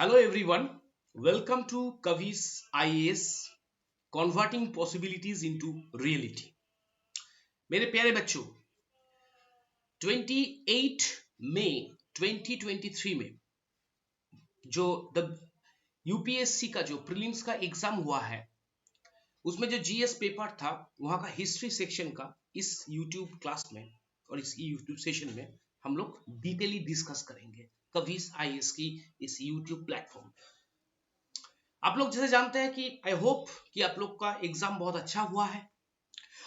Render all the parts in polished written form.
Hello everyone, welcome to Kavi's IAS Converting Possibilities into Reality। मेरे प्यारे बच्चों, 28 मई 2023 में जो द यूपीएससी का जो प्रीलिम्स का एग्जाम हुआ है, उसमें जो जीएस पेपर था वहां का हिस्ट्री सेक्शन का इस यूट्यूब क्लास में और इस यूट्यूब सेशन में हम लोग डिटेली डिस्कस करेंगे कविस आईएएस की इस यूट्यूब प्लेटफॉर्म। आप लोग जैसे जानते हैं कि आई होप कि आप लोग का एग्जाम बहुत अच्छा हुआ है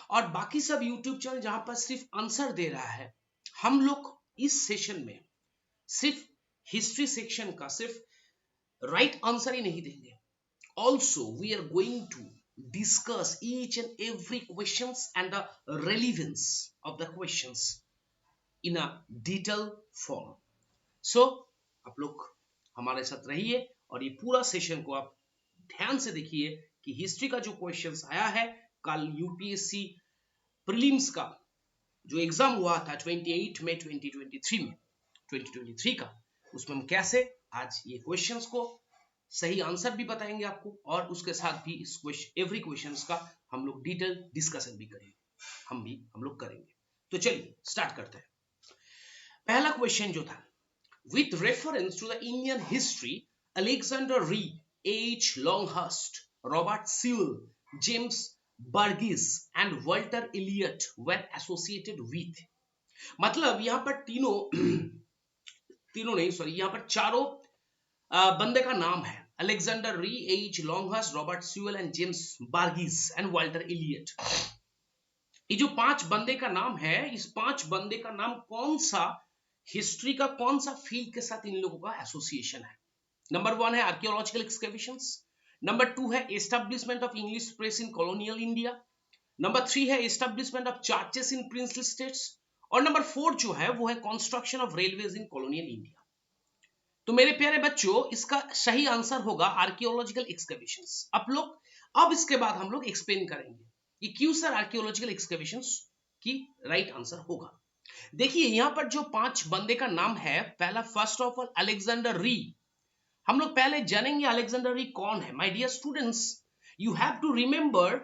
और बाकी सब यूट्यूब चैनल जहां पर सिर्फ आंसर दे रहा है, हम लोग इस सेशन में सिर्फ हिस्ट्री सेक्शन का सिर्फ राइट आंसर ही नहीं देंगे। Also we are going to discuss each and every questions and the relevance of the questions in a detail form. So आप लोग हमारे साथ रहिए और ये पूरा सेशन को आप ध्यान से देखिए कि हिस्ट्री का जो क्वेश्चंस आया है कल यूपीएससी प्रीलिम्स का जो एग्जाम हुआ था 28 मई 2023 का, उसमें हम कैसे आज ये क्वेश्चंस को सही आंसर भी बताएंगे आपको और उसके साथ भी इस एवरी क्वेश्चंस का हम लोग डिटेल डिस्कशन भी करेंगे, हम लोग करेंगे। तो चलिए स्टार्ट करते हैं। पहला क्वेश्चन जो था, with reference to the Indian history, Alexander Reed, H. Longhurst, Robert Sewell, James Burgess and Walter Elliot were associated with। मतलब यहाँ पर तीनों नहीं, सॉरी, यहाँ पर चारों बंदे का नाम है, Alexander Rea, H Longhurst, Robert Sewell and James Burgess and Walter Elliot. ये जो पांच बंदे का नाम है, इस पांच बंदे का नाम कौन सा हिस्ट्री का कौन सा फील्ड के साथ इन लोगों का एसोसिएशन है? नंबर 1 है आर्कियोलॉजिकल एक्सकेवेशंस, नंबर 2 है establishment of English press in colonial India, number 3 है establishment of churches in princely states और नंबर 4 जो है वो है construction of railways in colonial India. तो मेरे प्यारे बच्चों, इसका सही आंसर होगा आर्कियोलॉजिकल एक्सकेवेशंस। अब इसके बाद हम लोग एक्सप्लेन करेंगे कि क्यों सर आर्कियोलॉजिकल एक्सकेवेशंस की राइट आंसर होगा। देखिए यहां पर जो पांच बंदे का नाम है, पहला फर्स्ट ऑफ ऑल अलेक्जेंडर री। हम लोग पहले जानेंगे अलेक्जेंडर री कौन है। My dear students, you have to remember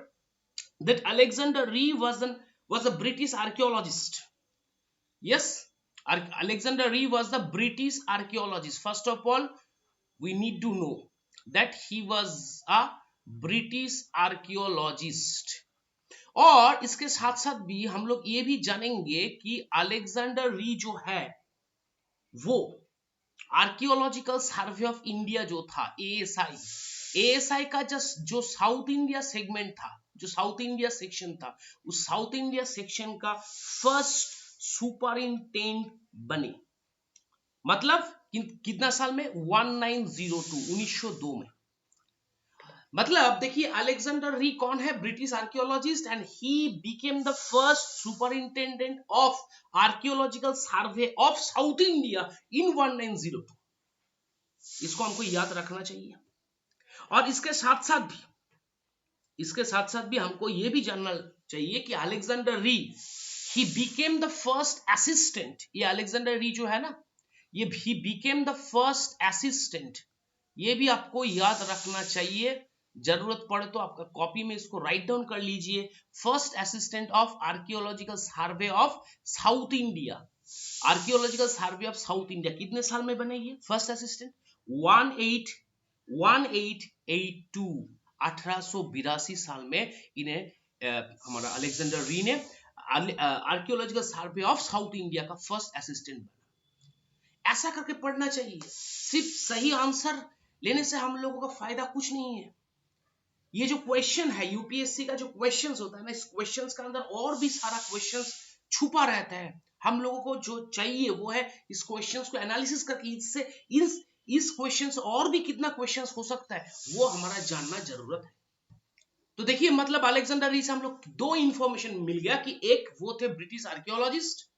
that Alexander Rea was a British archaeologist. Yes, Alexander Rie was the British archaeologist. First of all, we need to know that he was a British archaeologist. और इसके साथ साथ भी हम लोग ये भी जानेंगे कि अलेक्जेंडर री जो है वो आर्कियोलॉजिकल सर्वे ऑफ इंडिया जो था, एएसआई का जो साउथ इंडिया सेगमेंट था, जो साउथ इंडिया सेक्शन था, उस साउथ इंडिया सेक्शन का फर्स्ट सुपरिंटेंडेंट बने। मतलब कितना साल में? 1902 में। मतलब देखिए अलेक्जेंडर री कौन है? British archaeologist and he became the first superintendent of archaeological survey of south India in 1902। इसको हमको याद रखना चाहिए। और इसके साथ साथ भी हमको ये भी जानना चाहिए कि अलेक्जेंडर री ही बिकेम द फर्स्ट असिस्टेंट। ये अलेक्जेंडर री जो है ना, ये ही बिकेम द फर्स्ट असिस्टेंट, ये भी आपको याद रखना चाहिए। जरूरत पड़े तो आपका कॉपी में इसको राइट डाउन कर लीजिए। First assistant of archaeological survey of south India. Archaeological survey of south India कितने साल में बने ये फर्स्ट असिस्टेंट? 1882 1882 साल में इन्हें हमारा अलेक्जेंडर री ने archaeological survey of south India का फर्स्ट असिस्टेंट बना। ऐसा करके पढ़ना चाहिए। सिर्फ सही आंसर लेने से हम लोगों का फायदा कुछ नहीं है। ये जो क्वेश्चन है, यूपीएससी का जो क्वेश्चंस होता है ना, इस क्वेश्चंस का अंदर और भी सारा क्वेश्चंस छुपा रहता है। हम लोगों को जो चाहिए वो है इस क्वेश्चंस को एनालिसिस करके इससे इस क्वेश्चंस और भी कितना क्वेश्चंस हो सकता है वो हमारा जानना जरूरत है। तो देखिए मतलब अलेक्जेंडर री से हम लोग दो इंफॉर्मेशन मिल गया कि एक वो थे ब्रिटिश आर्कियोलॉजिस्ट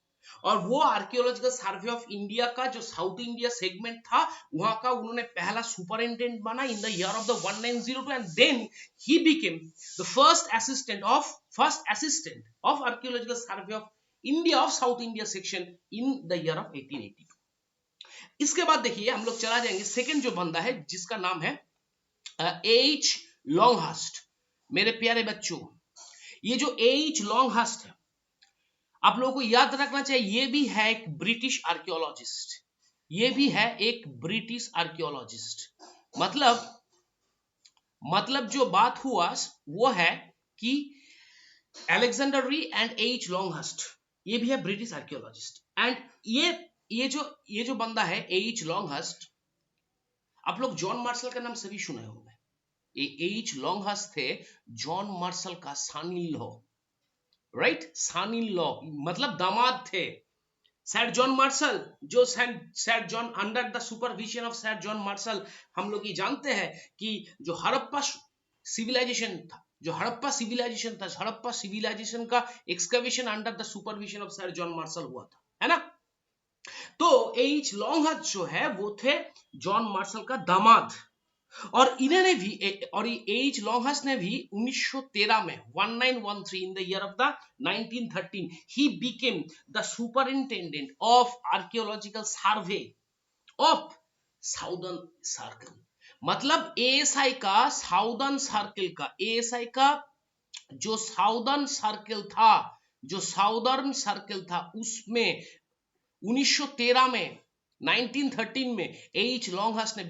और वो आर्कियोलॉजिकल सर्वे ऑफ इंडिया का जो साउथ इंडिया सेगमेंट था वहां का उन्होंने पहला सुपरिंटेंडेंट बना in the year of the 1902 and then he became the first assistant of archaeological survey of India of south India section in the year of 1882। इसके बाद देखिए हम लोग चला जाएंगे सेकंड जो बंदा है जिसका नाम है एच लॉन्गहर्स्ट। मेरे प्यारे बच्चों, ये जो एच लॉन्गहर्स्ट है आप लोगों को याद रखना चाहिए, ये भी है एक ब्रिटिश आर्कियोलॉजिस्ट। ये भी है एक ब्रिटिश आर्कियोलॉजिस्ट। मतलब जो बात हुआ वो है कि अलेक्जेंडर री एंड एच लॉन्गहर्स्ट ये भी है ब्रिटिश आर्कियोलॉजिस्ट। एंड ये जो बंदा है एच लॉन्गहर्स्ट, आप लोग जॉन मार्शल का नाम सभी सुने होंगे। ये एच लॉन्गहर्स्ट थे जॉन मार्शल का son in law, right? Son in law मतलब दामाद थे। सर जॉन मार्शल, जो sir John under the supervision of sir John Marshall, हम लोग ये जानते हैं कि जो हड़प्पा सिविलाइजेशन था, हड़प्पा सिविलाइजेशन का excavation under the supervision of sir John martial हुआ था, है ना? तो एच लॉन्गहर्स्ट जो है वो थे जॉन मार्शल का दामाद। और इन्होंने भी एच लॉन्गहर्स्ट ने भी 1913 में 1913 इन the year of the 1913 he became the superintendent of archaeological survey of southern circle. मतलब एएसआई का साउदर्न सर्कल का, एएसआई का जो साउदर्न सर्कल था उसमें 1913 में 1913 में एच लॉन्गहर्स्ट ने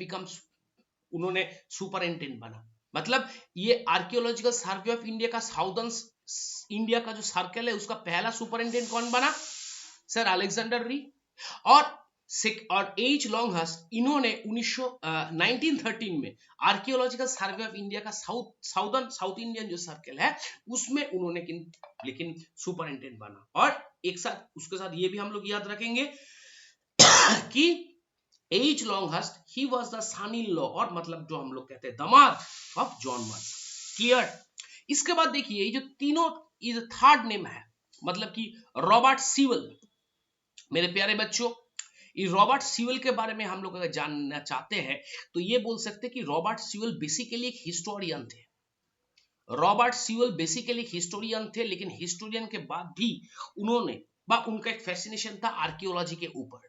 उन्होंने सुपरिंटेंडेंट बना। मतलब ये आर्कियोलॉजिकल सर्वे ऑफ इंडिया का साउदर्न इंडिया का जो सर्कल है उसका पहला सुपरिंटेंडेंट कौन बना? सर अलेक्जेंडर री। और एच लॉन्गहर्स्ट इन्होंने 1913 में आर्कियोलॉजिकल सर्वे ऑफ इंडिया का साउथ इंडियन जो सर्कल है उसमें उन्होंने लेकिन सुपरिंटेंडेंट बना। और एक साथ उसके साथ ये भी हम लोग याद रखेंगे कि H Longhurst he was the son in law, और मतलब जो हम लोग कहते हैं दामाद ऑफ जॉन मार्शल। क्लियर? इसके बाद देखिए ये जो तीनों, ये थर्ड नेम है मतलब कि रॉबर्ट सीवल। मेरे प्यारे बच्चों, ये रॉबर्ट सीवल के बारे में हम लोग अगर जानना चाहते हैं तो ये बोल सकते हैं कि रॉबर्ट सीवल बेसिकली एक हिस्टोरियन थे। रॉबर्ट सीवल बेसिकली एक हिस्टोरियन थे, लेकिन हिस्टोरियन के बाद भी उन्होंने उनका एक फैसिनेशन था आर्कियोलॉजी के ऊपर,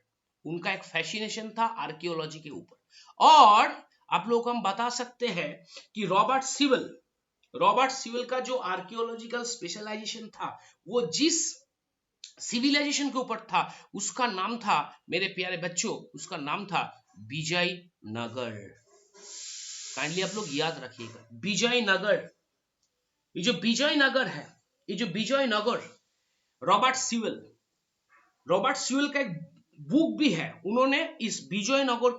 उनका एक फैसिनेशन था आर्कियोलॉजी के ऊपर। और आप लोग को हम बता सकते हैं कि रॉबर्ट सीवल का जो आर्कियोलॉजिकल स्पेशलाइजेशन था वो जिस सिविलाइजेशन के ऊपर था उसका नाम था, मेरे प्यारे बच्चों, उसका नाम था विजयनगर। काइंडली आप लोग याद रखिएगा विजयनगर। ये जो विजयनगर है, ये जो विजयनगर, रॉबर्ट सीवल का एक बुक भी है। उन्होंने इस विजयनगर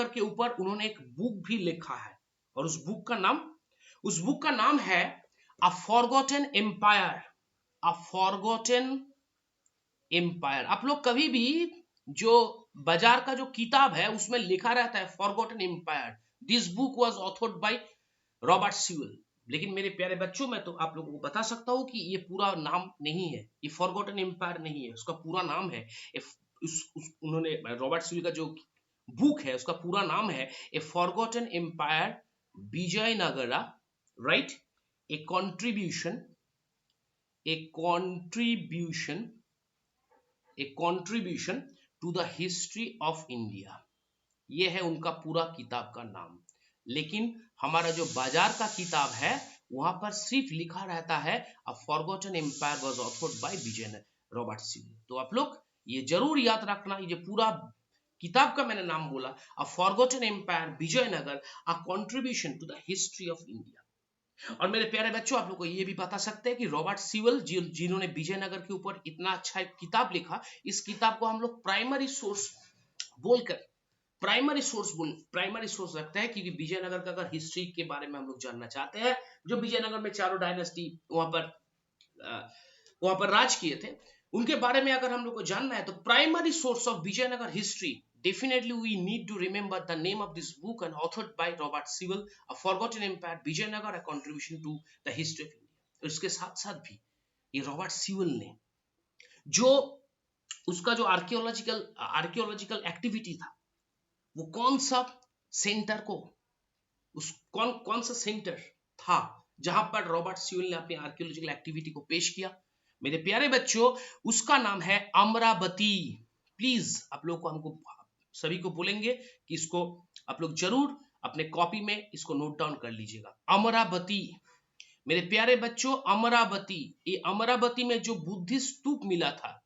के ऊपर उन्होंने एक बुक भी लिखा है, और उस बुक का नाम है a forgotten empire. A forgotten empire. आप लोग कभी भी जो बाजार का जो किताब है उसमें लिखा रहता है forgotten empire, this book was authored by Robert Sewell. लेकिन मेरे प्यारे बच्चों, मैं तो आप लोगों को बता सकता हूं कि ये पूरा नाम नहीं है, ये फॉरगॉटन एम्पायर नहीं है, उसका पूरा नाम है उन्होंने रॉबर्ट सीवल का जो बुक है उसका पूरा नाम है a forgotten empire Vijayanagara, right? A contribution to the history of India. ये है उनका पूरा किताब का नाम। लेकिन हमारा जो बाजार का किताब है वहां पर सिर्फ लिखा रहता है a forgotten empire was authored by Robert Sewell. तो आप लोग ये जरूर याद रखना, ये जो पूरा किताब का मैंने नाम बोला a forgotten empire Vijayanagar, a contribution to the history of India. और मेरे प्यारे बच्चों, आप लोग को ये भी बता सकते हैं कि रॉबर्ट सीवल जिन्होंने विजयनगर के ऊपर इतना अच्छा एक किताब लिखा, इस किताब को हम लोग प्राइमरी सोर्स रखते हैं, क्योंकि विजयनगर का अगर हिस्ट्री के बारे में हम लोग जानना चाहते हैं, जो विजयनगर में चारों डायनेस्टी वहां पर राज किए थे, उनके बारे में अगर हम लोग को जानना है तो primary source of Vijayanagara history, definitely we need to remember the name of this book and authored by Robert Sewell, A Forgotten Empire, Vijayanagar, a contribution to the history of India। इसके साथ साथ भी ये रॉबर्ट सीवल ने जो उसका जो archaeological activity था, वो कौन सा सेंटर था जहां पर रॉबर्ट सीवल ने अपनी आर्कियोलॉजिकल एक्टिविटी को पेश किया? मेरे प्यारे बच्चों, उसका नाम है अमरावती। प्लीज आप लोग को हमको सभी को बोलेंगे कि इसको आप लोग जरूर अपने कॉपी में इसको नोट डाउन कर लीजिएगा। अमरावती, मेरे प्यारे बच्चों, अमरावती, ये अमरावती में जो बुद्धि स्तूप मिला था,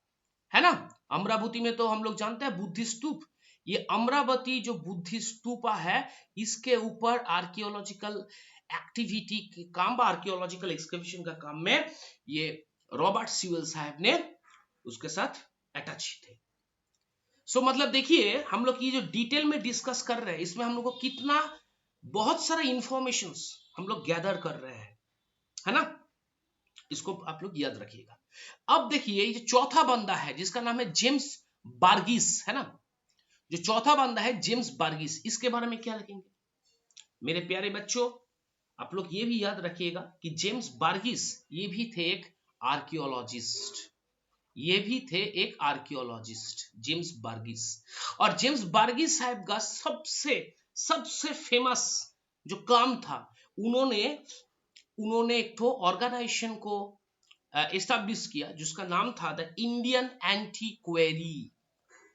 है ना, अमरावती में तो हम लोग जानते हैं बुद्धि स्तूप, ये अमरावती जो बुद्धि स्तूपा है, इसके ऊपर आर्कियोलॉजिकल एक्टिविटी के काम, आर्कियोलॉजिकल एक्सकैवेशन का काम में ये रॉबर्ट स्यूएल साहब ने उसके साथ अटैच थे। सो मतलब देखिए हम लोग ये जो डिटेल में डिस्कस कर रहे हैं, इसमें हम लोग को कितना बहुत सारा इंफॉर्मेशंस हम लोग गैदर कर रहे हैं, है ना, इसको आप लोग याद रखिएगा। अब देखिए ये जो चौथा बंदा है जिसका नाम है जेम्स बार्गिस, है ना, जो चौथा बंदा है जेम्स बार्गिस, इसके बारे में क्या लिखेंगे मेरे प्यारे बच्चों? आप लोग ये भी याद रखिएगा कि जेम्स बार्गिस ये भी थे एक आर्कियोलॉजिस्ट, ये भी थे एक आर्कियोलॉजिस्ट जेम्स बार्गिस। और जेम्स बार्गिस साहब का सबसे फेमस जो काम था, उन्होंने एक तो ऑर्गेनाइजेशन को एस्टैब्लिश किया जिसका नाम था द इंडियन एंटीक्वेरी।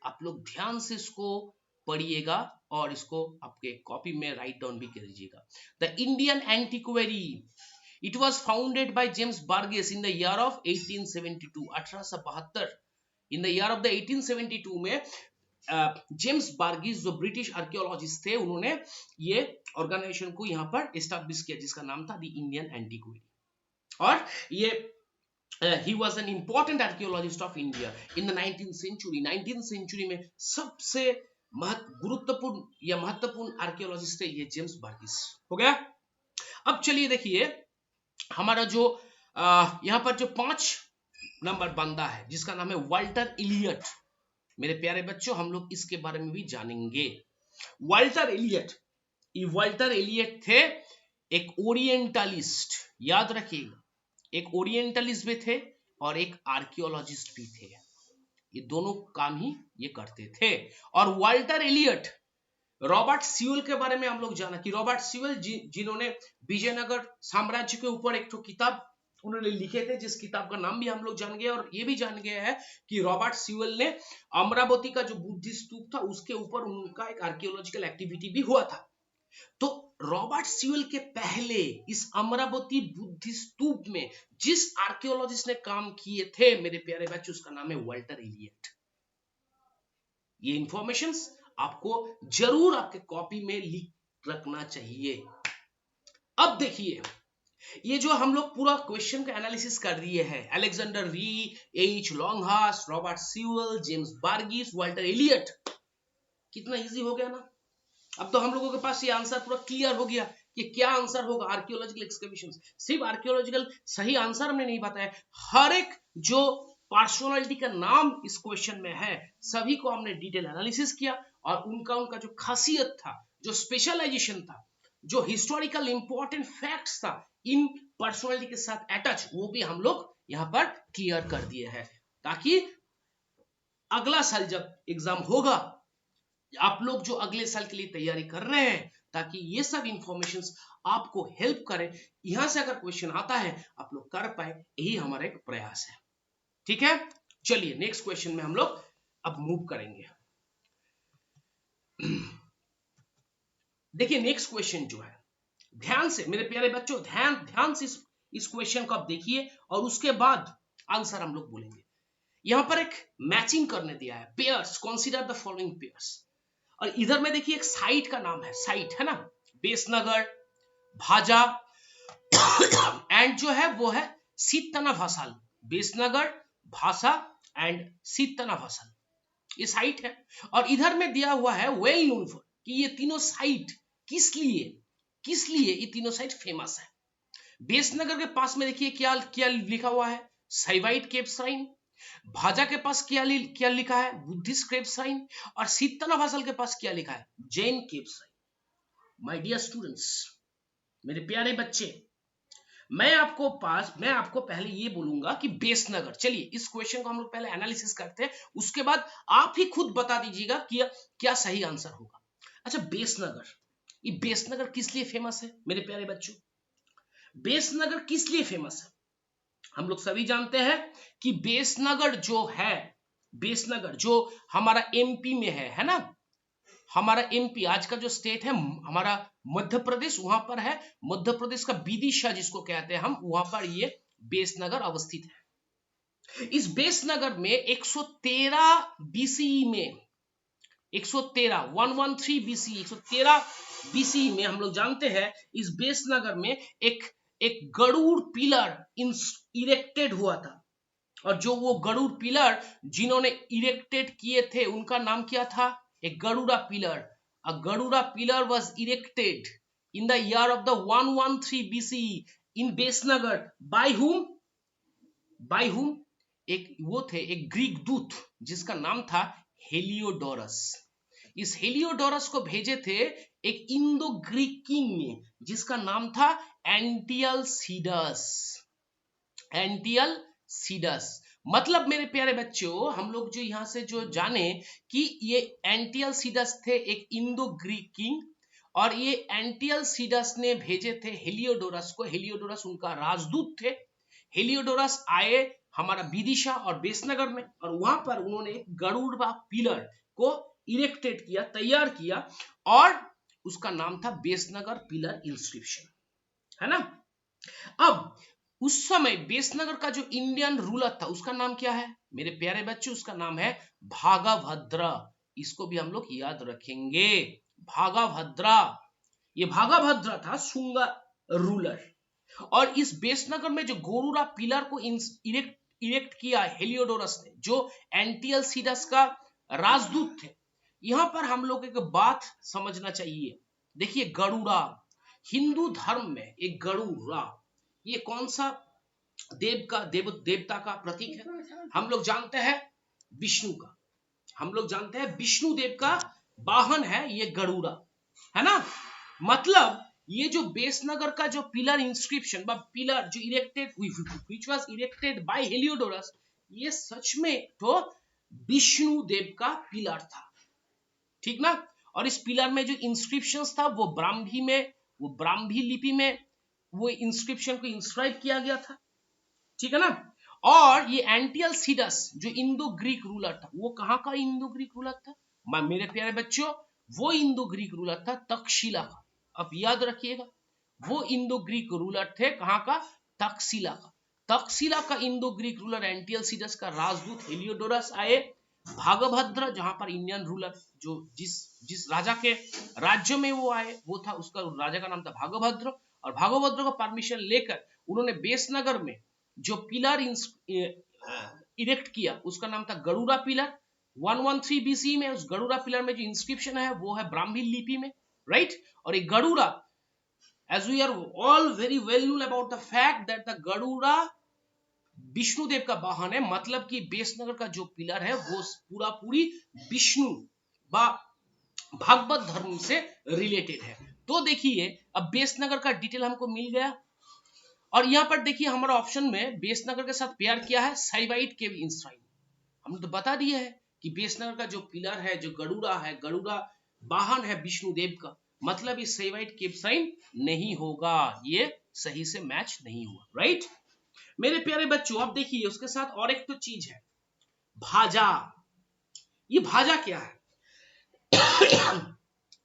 आप लोग ध्यान से इसको पढ़िएगा और इसको आपके कॉपी में राइट डाउन भी कर लीजिएगा। The Indian Antiquary, it was founded by James Burgess in the year of 1872, 1872। In the year of the 1872 में जेम्स बार्गिस जो ब्रिटिश आर्कियोलॉजिस्ट थे, उन्होंने ये ऑर्गेनाइजेशन को यहाँ पर एस्टैब्लिश किया जिसका नाम था द इंडियन एंटीक्वेरी। और ये he was an important archaeologist of India in the 19th century। 19th century में सबसे गुरुत्वपूर्ण या महत्वपूर्ण आर्कियोलॉजिस्ट है ये जेम्स बार्गिस। हो गया। अब चलिए देखिए हमारा जो यहाँ पर जो 5 नंबर बंदा है जिसका नाम है वाल्टर इलियट। मेरे प्यारे बच्चों हम लोग इसके बारे में भी जानेंगे। वाल्टर इलियट थे एक ओरिएंटलिस्ट, याद रखिएगा, एक ओरिएंटलिस्ट भी थे और एक आर्कियोलॉजिस्ट भी थे। ये दोनों काम ही ये करते थे। और वाल्टर इलियट, रॉबर्ट स्यूएल के बारे में हम लोग जाना कि रॉबर्ट स्यूएल जिन्होंने विजयनगर साम्राज्य के ऊपर एक किताब उन्होंने लिखे थे, जिस किताब का नाम भी हम लोग जान गए। और ये भी जान गए हैं कि रॉबर्ट स्यूएल ने अमरावती का जो बुद्धि स्तूप था उसके ऊपर उनका एक आर्कियोलॉजिकल एक्टिविटी भी हुआ था। तो रॉबर्ट स्यूएल के पहले इस अमरावती बुद्धि स्तूप में जिस आर्कियोलॉजिस्ट ने काम किए थे मेरे प्यारे बच्चों, उसका नाम है वाल्टर इलियट। ये इंफॉर्मेशंस आपको जरूर आपके कॉपी में लिख रखना चाहिए। अब देखिए ये जो हम लोग पूरा क्वेश्चन का एनालिसिस कर दिए हैं, Alexander Rea, H Longhurst, Robert Sewell, James Burgess, Walter Elliot, कितना इजी हो गया ना। अब तो हम लोगों के पास ये आंसर पूरा क्लियर हो गया कि क्या आंसर होगा आर्कियोलॉजिकल एक्सकैवेशंस। सिर्फ आर्कियोलॉजिकल सही आंसर हमने नहीं बताया, हर एक जो पर्सनालिटी का नाम इस क्वेश्चन में है सभी को हमने डिटेल एनालिसिस किया और उनका जो खासियत था, जो स्पेशलाइजेशन था, जो हिस्टोरिकल इंपॉर्टेंट फैक्ट्स था इन पर्सनालिटी के साथ अटैच, वो भी हम लोग यहाँ पर क्लियर कर दिए हैं, ताकि अगला साल जब एग्जाम होगा आप लोग जो अगले साल के लिए तैयारी कर रहे हैं, ताकि ये सब इंफॉर्मेशंस आपको हेल्प करें, यहां से अगर क्वेश्चन आता है आप लोग कर पाए, यही हमारा एक प्रयास है। ठीक है, चलिए नेक्स्ट क्वेश्चन में हम लोग अब मूव करेंगे। देखिए नेक्स्ट क्वेश्चन जो है, ध्यान से मेरे प्यारे बच्चों, ध्यान से इस क्वेश्चन को आप देखिए और उसके बाद आंसर हम लोग बोलेंगे। यहां पर एक मैचिंग करने दिया है, pairs, consider the following pairs. और इधर में देखिए एक साइट का नाम है, साइट है ना, बेसनगर, भाजा एंड जो है वो है सीतनाभासाल। बेसनगर, भाषा एंड सीतनाभासाल, ये साइट है। और इधर में दिया हुआ है वेल नोन फॉर, कि ये तीनों साइट किस लिए ये तीनों साइट फेमस है। बेसनगर के पास में देखिए क्या लिखा हुआ है, साइवाइट केव श्राइन। भाजा के पास क्या लिखा है, बुद्धिस्ट केव श्राइन। और सीतनाभासाल के पास क्या लिखा है, Jain cave shrine. My dear students, मेरे प्यारे बच्चे, मैं आपको पहले ये बोलूंगा कि बेसनगर, चलिए इस क्वेश्चन को हम लोग पहले एनालिसिस करते हैं, उसके बाद आप ही खुद बता दीजिएगा कि क्या सही आंसर होगा। अच्छा, बेसनगर, ये बेसनगर किस लिए फेमस है मेरे प्यारे बच्चों? बेसनगर किस लिए फेमस है? हम लोग सभी जानते हैं कि बेसनगर जो है बेसनगर जो हमारा एमपी में है ना, हमारा एमपी आज का जो स्टेट है हमारा मध्य प्रदेश, वहां पर है, मध्य प्रदेश का विदिशा जिसको कहते हैं हम, वहां पर ये बेसनगर अवस्थित है। इस बेसनगर में 113 बीसीई में 113 113 बीसी 113 बीसी में हम लोग जानते हैं इस बेसनगर में एक गरुड़ पिलर इरेक्टेड हुआ था। और जो वो गरुड़ पिलर जिन्होंने इरेक्टेड किए थे उनका नाम क्या था? एक Garuda pillar. A Garuda pillar was erected in the year of the 113 BCE in Besnagar by whom? एक वो थे, एक ग्रीक दूत जिसका नाम था हेलियोडोरस। इस हेलियोडोरस को भेजे थे एक इंडो ग्रीक किंग ने जिसका नाम था एंटियलसीडस। मतलब मेरे प्यारे बच्चों, हम लोग जो यहां से जो जाने कि ये एंटियलसीडस थे एक इंडो ग्रीक किंग, और ये एंटियलसीडस ने भेजे थे हेलियोडोरस को। हेलियोडोरस उनका राजदूत थे। हेलियोडोरस आए हमारा विदिशा और बेसनगर में, और वहां पर उन्होंने गरुड़ा पिलर को इरेक्टेड किया, तैयार किया, और उसका नाम था बेसनगर पिलर इंस्क्रिप्शन, है ना। अब उस समय बेसनगर का जो इंडियन रूलर था उसका नाम क्या है मेरे प्यारे बच्चों? उसका नाम है भागभद्र। इसको भी हम लोग याद रखेंगे, भागभद्र। ये भागभद्र था शुंगा रूलर। और इस बेसनगर में जो गरुड़ा पिलर को इरेक्ट किया हेलियोडोरस ने, जो एंटियलसीडस का राजदूत थे। यहां पर हम लोग एक बात समझना चाहिए। देखिए, गरुड़ा हिंदू धर्म में एक गरुड़ा, ये कौन सा देवता का प्रतीक है? हम लोग जानते हैं विष्णु का। हम लोग जानते हैं विष्णु देव का वाहन है ये गरुड़ा, है ना। मतलब ये जो बेसनगर का जो पिलर इंस्क्रिप्शन पिलर जो erected which was erected by Heliodorus, ये सच में तो विष्णु देव का पिलर था, ठीक ना। और इस पिलर में जो इंस्क्रिप्शंस था वो ब्राह्मी लिपि में वो इंस्क्रिप्शन को इंस्क्राइब किया गया था, ठीक है ना। और ये एंटियलसीडस जो इंडो ग्रीक रूलर था, वो कहां का इंडो ग्रीक रूलर था मेरे प्यारे बच्चों? वो इंडो ग्रीक रूलर था तक्षशिला का। अब याद रखिएगा, वो इंडो ग्रीक रूलर थे कहां का? तक्षशिला का। तक्षशिला का इंडो ग्रीक रूलर एंटियलसीडस का राजदूत हेलियोडोरस आए। भागभद्र जहां पर इंडियन रूलर जो जिस राजा के राज्य में वो आए, वो था, उसका राजा का नाम था भागभद्र। और भागभद्र को परमिशन लेकर उन्होंने बेसनगर में जो पिलर इरेक्ट किया उसका नाम था गरुड़ा पिलर। 113 BC में उस गरुड़ा पिलर में जो इंस्क्रिप्शन है वो है ब्राह्मी लिपि में, राइट। और एक Garuda, as we are all very well known about the fact that the Garuda Vishnudeo का वाहन है, मतलब कि बेसनगर का जो पिलर है वो पूरी विष्णु भागवत धर्म से रिलेटेड है। तो देखिए, अब बेसनगर का डिटेल हमको मिल गया। और यहां पर देखिए हमारा ऑप्शन में बेसनगर के साथ पेयर किया है साइवाइट केव इंश्राइन। हमने तो बता दिया है कि बेसनगर का जो पिलर है, जो गरुड़ा है, गरुड़ा वाहन है विष्णुदेव का, मतलब ये साइवाइट केव साइन नहीं होगा, ये सही से मैच नहीं हुआ, राइट। मेरे प्यारे बच्चों, आप देखिए उसके साथ और एक तो चीज है भाजा। ये भाजा क्या है?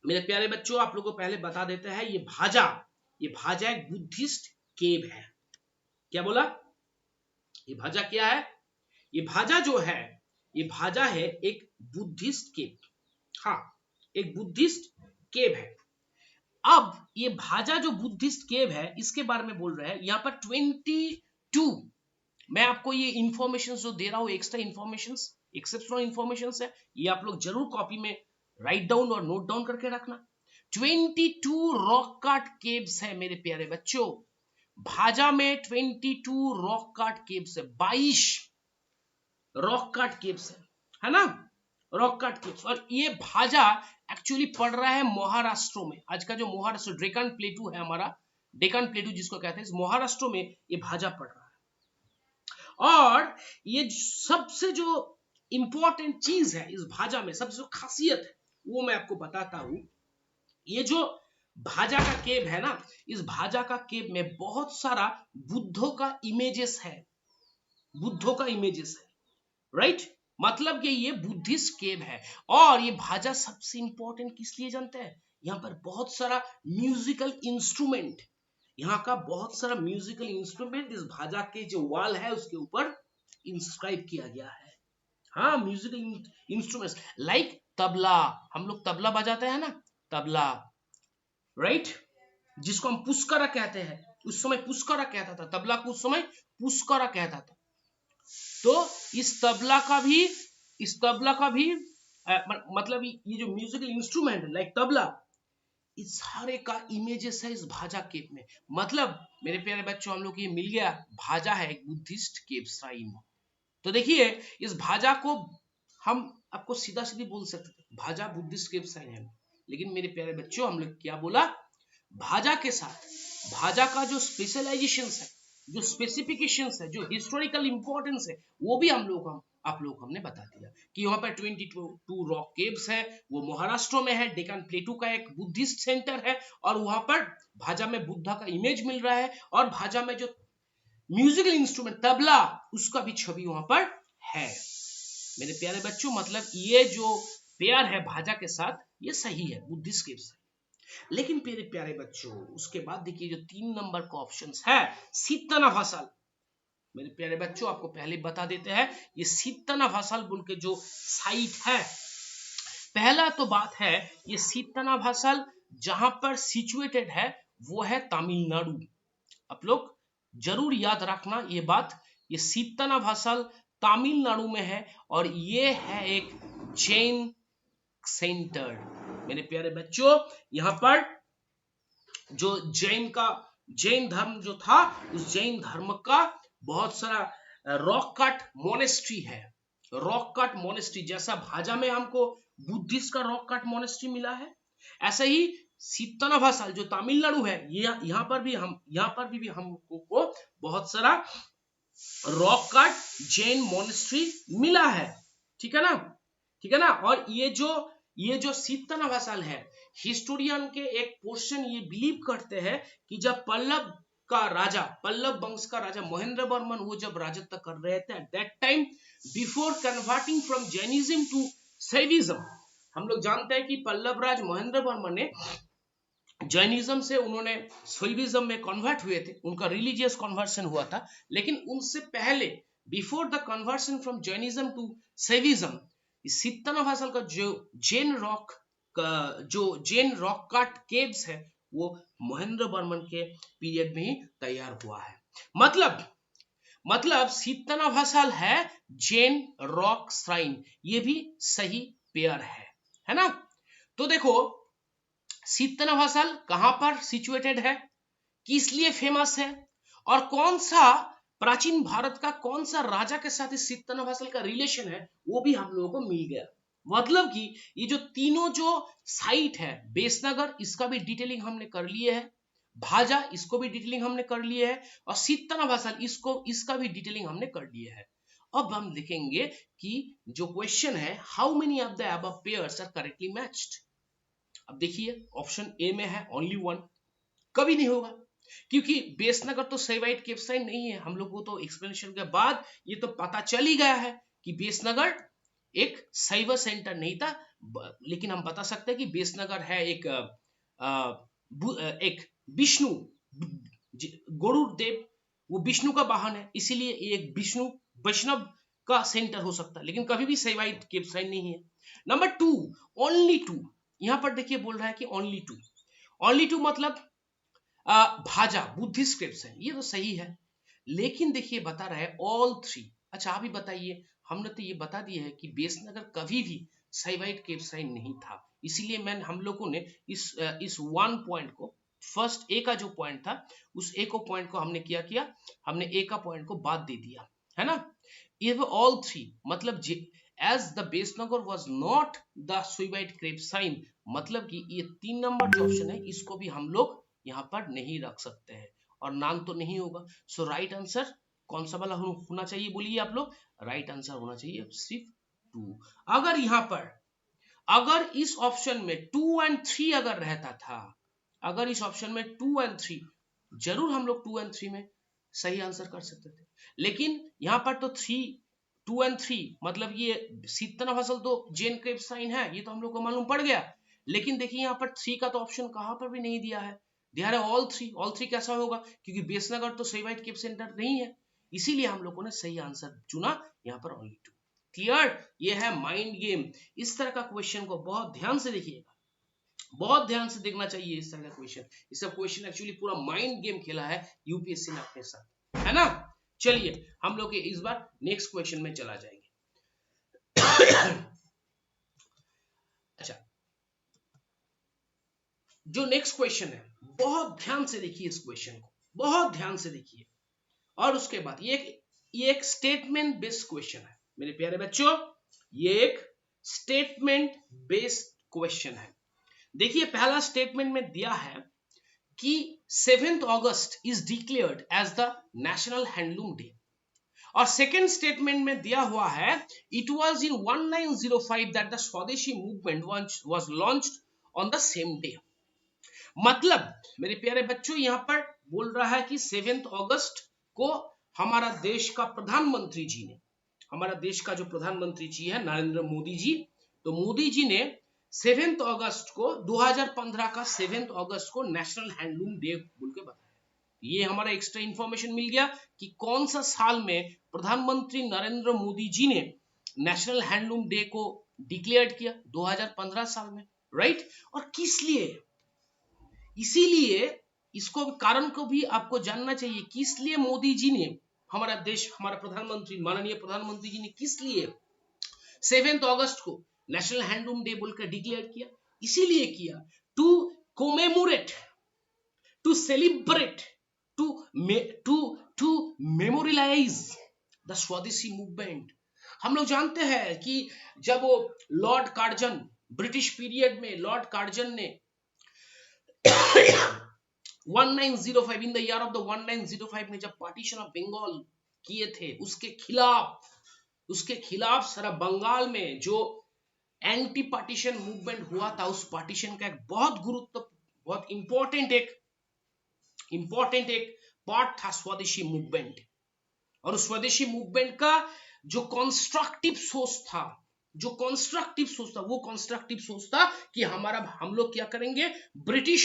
मेरे प्यारे बच्चों, आप लोगों को पहले बता देते हैं, ये भाजा एक बुद्धिस्ट केव है। क्या बोला? ये भाजा क्या है? ये भाजा जो है, ये भाजा है एक बुद्धिस्ट केव। हाँ, एक बुद्धिस्ट केव है। अब ये भाजा जो बुद्धिस्ट केव है, इसके बारे में बोल रहे हैं यहां पर 22। मैं आपको ये इंफॉर्मेशन जो दे रहा हूं, एक्स्ट्रा इंफॉर्मेशन, एक्सेप्शनल इंफॉर्मेशन है, ये आप लोग जरूर कॉपी में राइट डाउन और नोट डाउन करके रखना। 22 रॉक काट केव्स है मेरे प्यारे बच्चों। भाजा में 22 रॉक काट केव्स है, 22 रॉक काट केव्स है ना, रॉक काट केव्स। और ये भाजा एक्चुअली पड़ रहा है महाराष्ट्र में। आज का जो महाराष्ट्र डेक्कन प्लेटू है हमारा, डेक्कन प्लेटू जिसको कहते हैं, महाराष्ट्र में ये भाजा पड़ रहा है। और ये सबसे जो इंपॉर्टेंट चीज है इस भाजा में, सबसे जो खासियत है वो मैं आपको बताता हूं। ये जो भाजा का केव है ना, इस भाजा का केव में बहुत सारा बुद्धों का इमेजेस है, बुद्धों का इमेजेस है, राइट। मतलब कि ये बुद्धिस्ट केव है। और ये भाजा सबसे इंपॉर्टेंट किस लिए जानते हैं, यहाँ पर बहुत सारा म्यूजिकल इंस्ट्रूमेंट, यहाँ का बहुत सारा म्यूजिकल इंस्ट्रूमेंट इस भाजा के जो वॉल है उसके ऊपर इंस्क्राइब किया गया है। हाँ, म्यूजिकल इंस्ट्रूमेंट्स लाइक तबला, हम लोग तबला बजाते हैं ना, तबला, राइट, जिसको हम पुष्करा कहते हैं, उस समय पुष्करा कहता था, तबला को उस समय पुष्करा कहता था। तो इस तबला का भी मतलब ये जो म्यूजिकल इंस्ट्रूमेंट है लाइक तबला, इस सारे का इमेजेस है इस भाजा केव में। मतलब मेरे प्यारे बच्चों, हम लोग ये मिल गया, भाजा है एक बुद्धिस्ट केव श्राइन। तो देखिए इस भाजा को हम आपको सीधा सीधी बोल सकते थे, भाजा बुद्धिस्ट केव श्राइन है, लेकिन मेरे प्यारे बच्चों हम लोग क्या बोला, भाजा के साथ भाजा का जो स्पेशलाइजेशंस है, जो स्पेसिफिकेशंस है, जो हिस्टोरिकल इंपॉर्टेंस है, वो भी आप लोग हमने बता दिया कि वहां पर 22 रॉक केव्स है, वो महाराष्ट्र में है, डेक्कन प्लेटू का एक बुद्धिस्ट सेंटर है, और वहां पर भाजा में बुद्धा का इमेज मिल रहा है, और भाजा में जो म्यूजिकल इंस्ट्रूमेंट तबला, उसका भी छवि वहां पर है। मेरे प्यारे बच्चों, मतलब ये जो पेयर है भाजा के साथ, ये सही है, बुद्धिस्ट केव्स है। लेकिन मेरे प्यारे बच्चों, उसके बाद देखिए जो 3 नंबर का ऑप्शन है सीतनाभासाल। मेरे प्यारे बच्चों, आपको पहले बता देते हैं, ये सीतनाभासाल बोल के जो साइट है, पहला तो बात है, ये सीतनाभासाल जहां पर सिचुएटेड है वो है तमिलनाडु। आप लोग जरूर याद रखना ये बात, ये सीतनाभासाल तमिलनाडु में है, और ये है एक जैन सेंटर। मेरे प्यारे बच्चों, यहाँ पर जो जैन धर्म जो था, उस जैन धर्म का बहुत सारा रॉक कट मोनेस्ट्री है। रॉक कट मोनेस्ट्री जैसा भाजा में हमको बुद्धिस्ट का रॉक कट मोनेस्ट्री मिला है, ऐसे ही सीतनाभासाल जो तमिलनाडु है, ये यहाँ पर भी हमको बहुत सारा रॉक कट जैन मोनेस्ट्री मिला है। ठीक है ना, ठीक है ना। और ये जो सीतनाभासाल है, हिस्टोरियन के एक पोर्शन ये बिलीव करते हैं कि जब पल्लव वंश का राजा महेंद्र वर्मन वो जब राजत्व कर रहे थे, at that time before converting from Jainism to Shaivism, हम लोग जानते हैं कि पल्लव राज महेंद्र वर्मन ने जैनिज्म से उन्होंने शैविज्म में कन्वर्ट हुए थे, उनका रिलीजियस कन्वर्शन हुआ था। लेकिन उनसे पहले, before the conversion from Jainism to Shaivism, Sittanavasal का जो जैन रॉक कट केव्स है, वो महेंद्र वर्मन के पीरियड में ही तैयार हुआ है। मतलब सीतनाभासाल है जैन रॉक श्राइन, ये भी सही पेयर है ना। तो देखो सीतनाभासाल कहां पर सिचुएटेड है, किस लिए फेमस है, और कौन सा प्राचीन भारत का कौन सा राजा के साथ इस सीतनाभासाल का रिलेशन है, वो भी हम लोगों को मिल गया। मतलब कि ये जो तीनों जो साइट है, बेसनगर इसका भी डिटेलिंग हमने कर लिए है, भाजा इसको भी डिटेलिंग हमने कर लिए है, और सीतनाभासाल इसका भी डिटेलिंग हमने कर लिया है। अब हम देखेंगे कि जो क्वेश्चन है, how many of the above pairs are correctly matched. अब देखिए ऑप्शन ए में है ओनली 1, कभी नहीं होगा, क्योंकि बेसनगर तो शैवाइट केव श्राइन नहीं है। हम लोग को तो एक्सप्लेनेशन के बाद ये तो पता चल ही गया है कि बेसनगर एक शैव सेंटर नहीं था, लेकिन हम बता सकते हैं कि बेसनगर है एक विष्णु, गरुड़देव वो विष्णु का वाहन है, इसीलिए एक विष्णु वैष्णव का सेंटर हो सकता है, लेकिन कभी भी शैवाइट केव श्राइन नहीं है। नंबर 2, ओनली 2, यहां पर देखिए बोल रहा है कि ओनली टू मतलब भाजा बुद्धिस्ट केव्स है, ये तो सही है। लेकिन देखिए बता रहा है ऑल 3। अच्छा आप ही बताइए, हमने तो ये बता दिया है कि बेसनगर कभी भी शैवाइट केव श्राइन नहीं था, इसीलिए हम लोगों ने इस 1 पॉइंट को, फर्स्ट ए का जो पॉइंट था, उस ए को पॉइंट को हमने किया हमने ए का पॉइंट को बाद दे दिया, है ना। ये ऑल 3 मतलब as the Besnagar was not the Shaivite cave shrine, मतलब कि ये 3 नंबर जो ऑप्शन है, इसको भी हम लोग यहाँ पर नहीं रख सकते हैं, और नाम तो नहीं होगा। सो राइट आंसर कौन सा वाला होना चाहिए, बोलिए आप लोग। राइट आंसर होना चाहिए सिर्फ 2। अगर यहाँ पर, अगर इस ऑप्शन में 2 और 3 अगर रहता था, अगर इस ऑप्शन में 2 और 3, जरूर हम लोग 2 और 3 में सही आंसर कर सकते थे, लेकिन यहाँ पर तो 3 2 और 3, मतलब ये शीतन फसल तो जेन क्रेप साइन है, ये तो हम लोग को मालूम पड़ गया। लेकिन देखिए यहाँ पर 3 का तो ऑप्शन कहां पर भी नहीं दिया है, दिया है ऑल 3। ऑल 3 कैसा होगा, क्योंकि बेसनगर तो सही वाइट केप सेंटर नहीं है, इसीलिए हम लोगों ने सही आंसर चुना यहाँ पर ओनली 2। क्लियर, ये है माइंड गेम। इस तरह का क्वेश्चन को बहुत ध्यान से देखिएगा, बहुत ध्यान से देखना चाहिए इस तरह का क्वेश्चन। ये सब क्वेश्चन एक्चुअली पूरा माइंड गेम खेला है यूपीएससी ने अपने साथ, है ना। चलिए हम लोग इस बार नेक्स्ट क्वेश्चन में चला जाएंगे। अच्छा, जो नेक्स्ट क्वेश्चन है बहुत ध्यान से देखिए, इस क्वेश्चन को बहुत ध्यान से देखिए, और उसके बाद ये एक स्टेटमेंट बेस्ड क्वेश्चन है मेरे प्यारे बच्चों, ये एक स्टेटमेंट बेस्ड क्वेश्चन है। देखिए पहला स्टेटमेंट में दिया है कि 7th August is declared as the national handloom day, और सेकेंड स्टेटमेंट में दिया हुआ है it was in 1905 that the swadeshi movement was launched on the same day. मतलब मेरे प्यारे बच्चों यहाँ पर बोल रहा है कि 7th अगस्त को हमारा देश का प्रधानमंत्री जी ने, हमारा देश का जो प्रधानमंत्री जी है नरेंद्र मोदी जी, तो मोदी जी ने 7th अगस्त को 2015 का 7th अगस्त को नेशनल हैंडलूम डे बोल के बताया। ये हमारा एक्स्ट्रा इंफॉर्मेशन मिल गया कि कौन सा साल में प्रधानमंत्री नरेंद्र मोदी जी ने नेशनल हैंडलूम डे को डिक्लेयर किया, 2015 साल में, राइट। और किस लिए, इसीलिए इसको कारण को भी आपको जानना चाहिए, किस लिए मोदी जी ने, हमारा देश, हमारा प्रधानमंत्री, माननीय प्रधानमंत्री जी ने किस लिए 7th अगस्त को नेशनल हैंडलूम डे बोलकर डिक्लेयर किया। इसीलिए किया to commemorate, to celebrate, to memorialise the swadeshi movement. हम लोग जानते हैं कि जब वो लॉर्ड कार्जन, ब्रिटिश पीरियड में लॉर्ड कार्जन ने 1905 in the year of the 1905 में जब पार्टीशन ऑफ बंगाल किए थे, उसके खिलाफ सारा बंगाल में जो एंटी पार्टीशन मूवमेंट हुआ था, उस पार्टीशन का एक बहुत गुरुत्व, बहुत इंपॉर्टेंट एक पार्ट था स्वदेशी मूवमेंट। और उस स्वदेशी मूवमेंट का जो कंस्ट्रक्टिव सोच था, वो कंस्ट्रक्टिव सोच था कि हम लोग क्या करेंगे, ब्रिटिश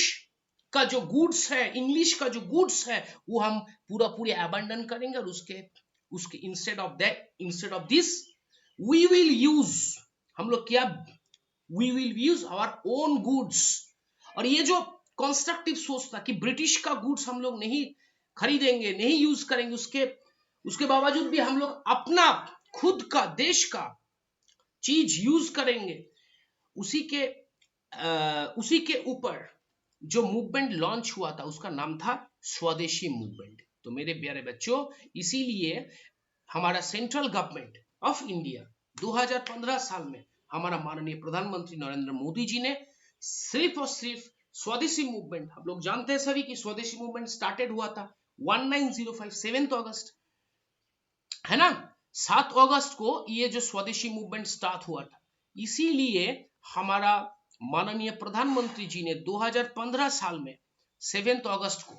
का जो गुड्स है, इंग्लिश का जो गुड्स है, वो हम पूरी अबंडन करेंगे, और उसके instead of this we will use our own goods. और ये जो कंस्ट्रक्टिव सोच था कि ब्रिटिश का गुड्स हम लोग नहीं खरीदेंगे, नहीं यूज करेंगे, उसके बावजूद भी हम लोग अपना खुद का देश का चीज यूज करेंगे, उसी के ऊपर जो मूवमेंट लॉन्च हुआ था उसका नाम था स्वदेशी मूवमेंट। तो मेरे प्यारे बच्चों, इसीलिए हमारा सेंट्रल गवर्नमेंट ऑफ इंडिया 2015 साल में हमारा माननीय प्रधानमंत्री नरेंद्र मोदी जी ने सिर्फ और सिर्फ स्वदेशी मूवमेंट, हम लोग जानते हैं सभी कि स्वदेशी मूवमेंट स्टार्टेड हुआ था 1905 7th अगस्त, है ना। 7 अगस्त को ये जो स्वदेशी मूवमेंट स्टार्ट हुआ था, इसीलिए हमारा माननीय प्रधानमंत्री जी ने 2015 साल में 7th अगस्त को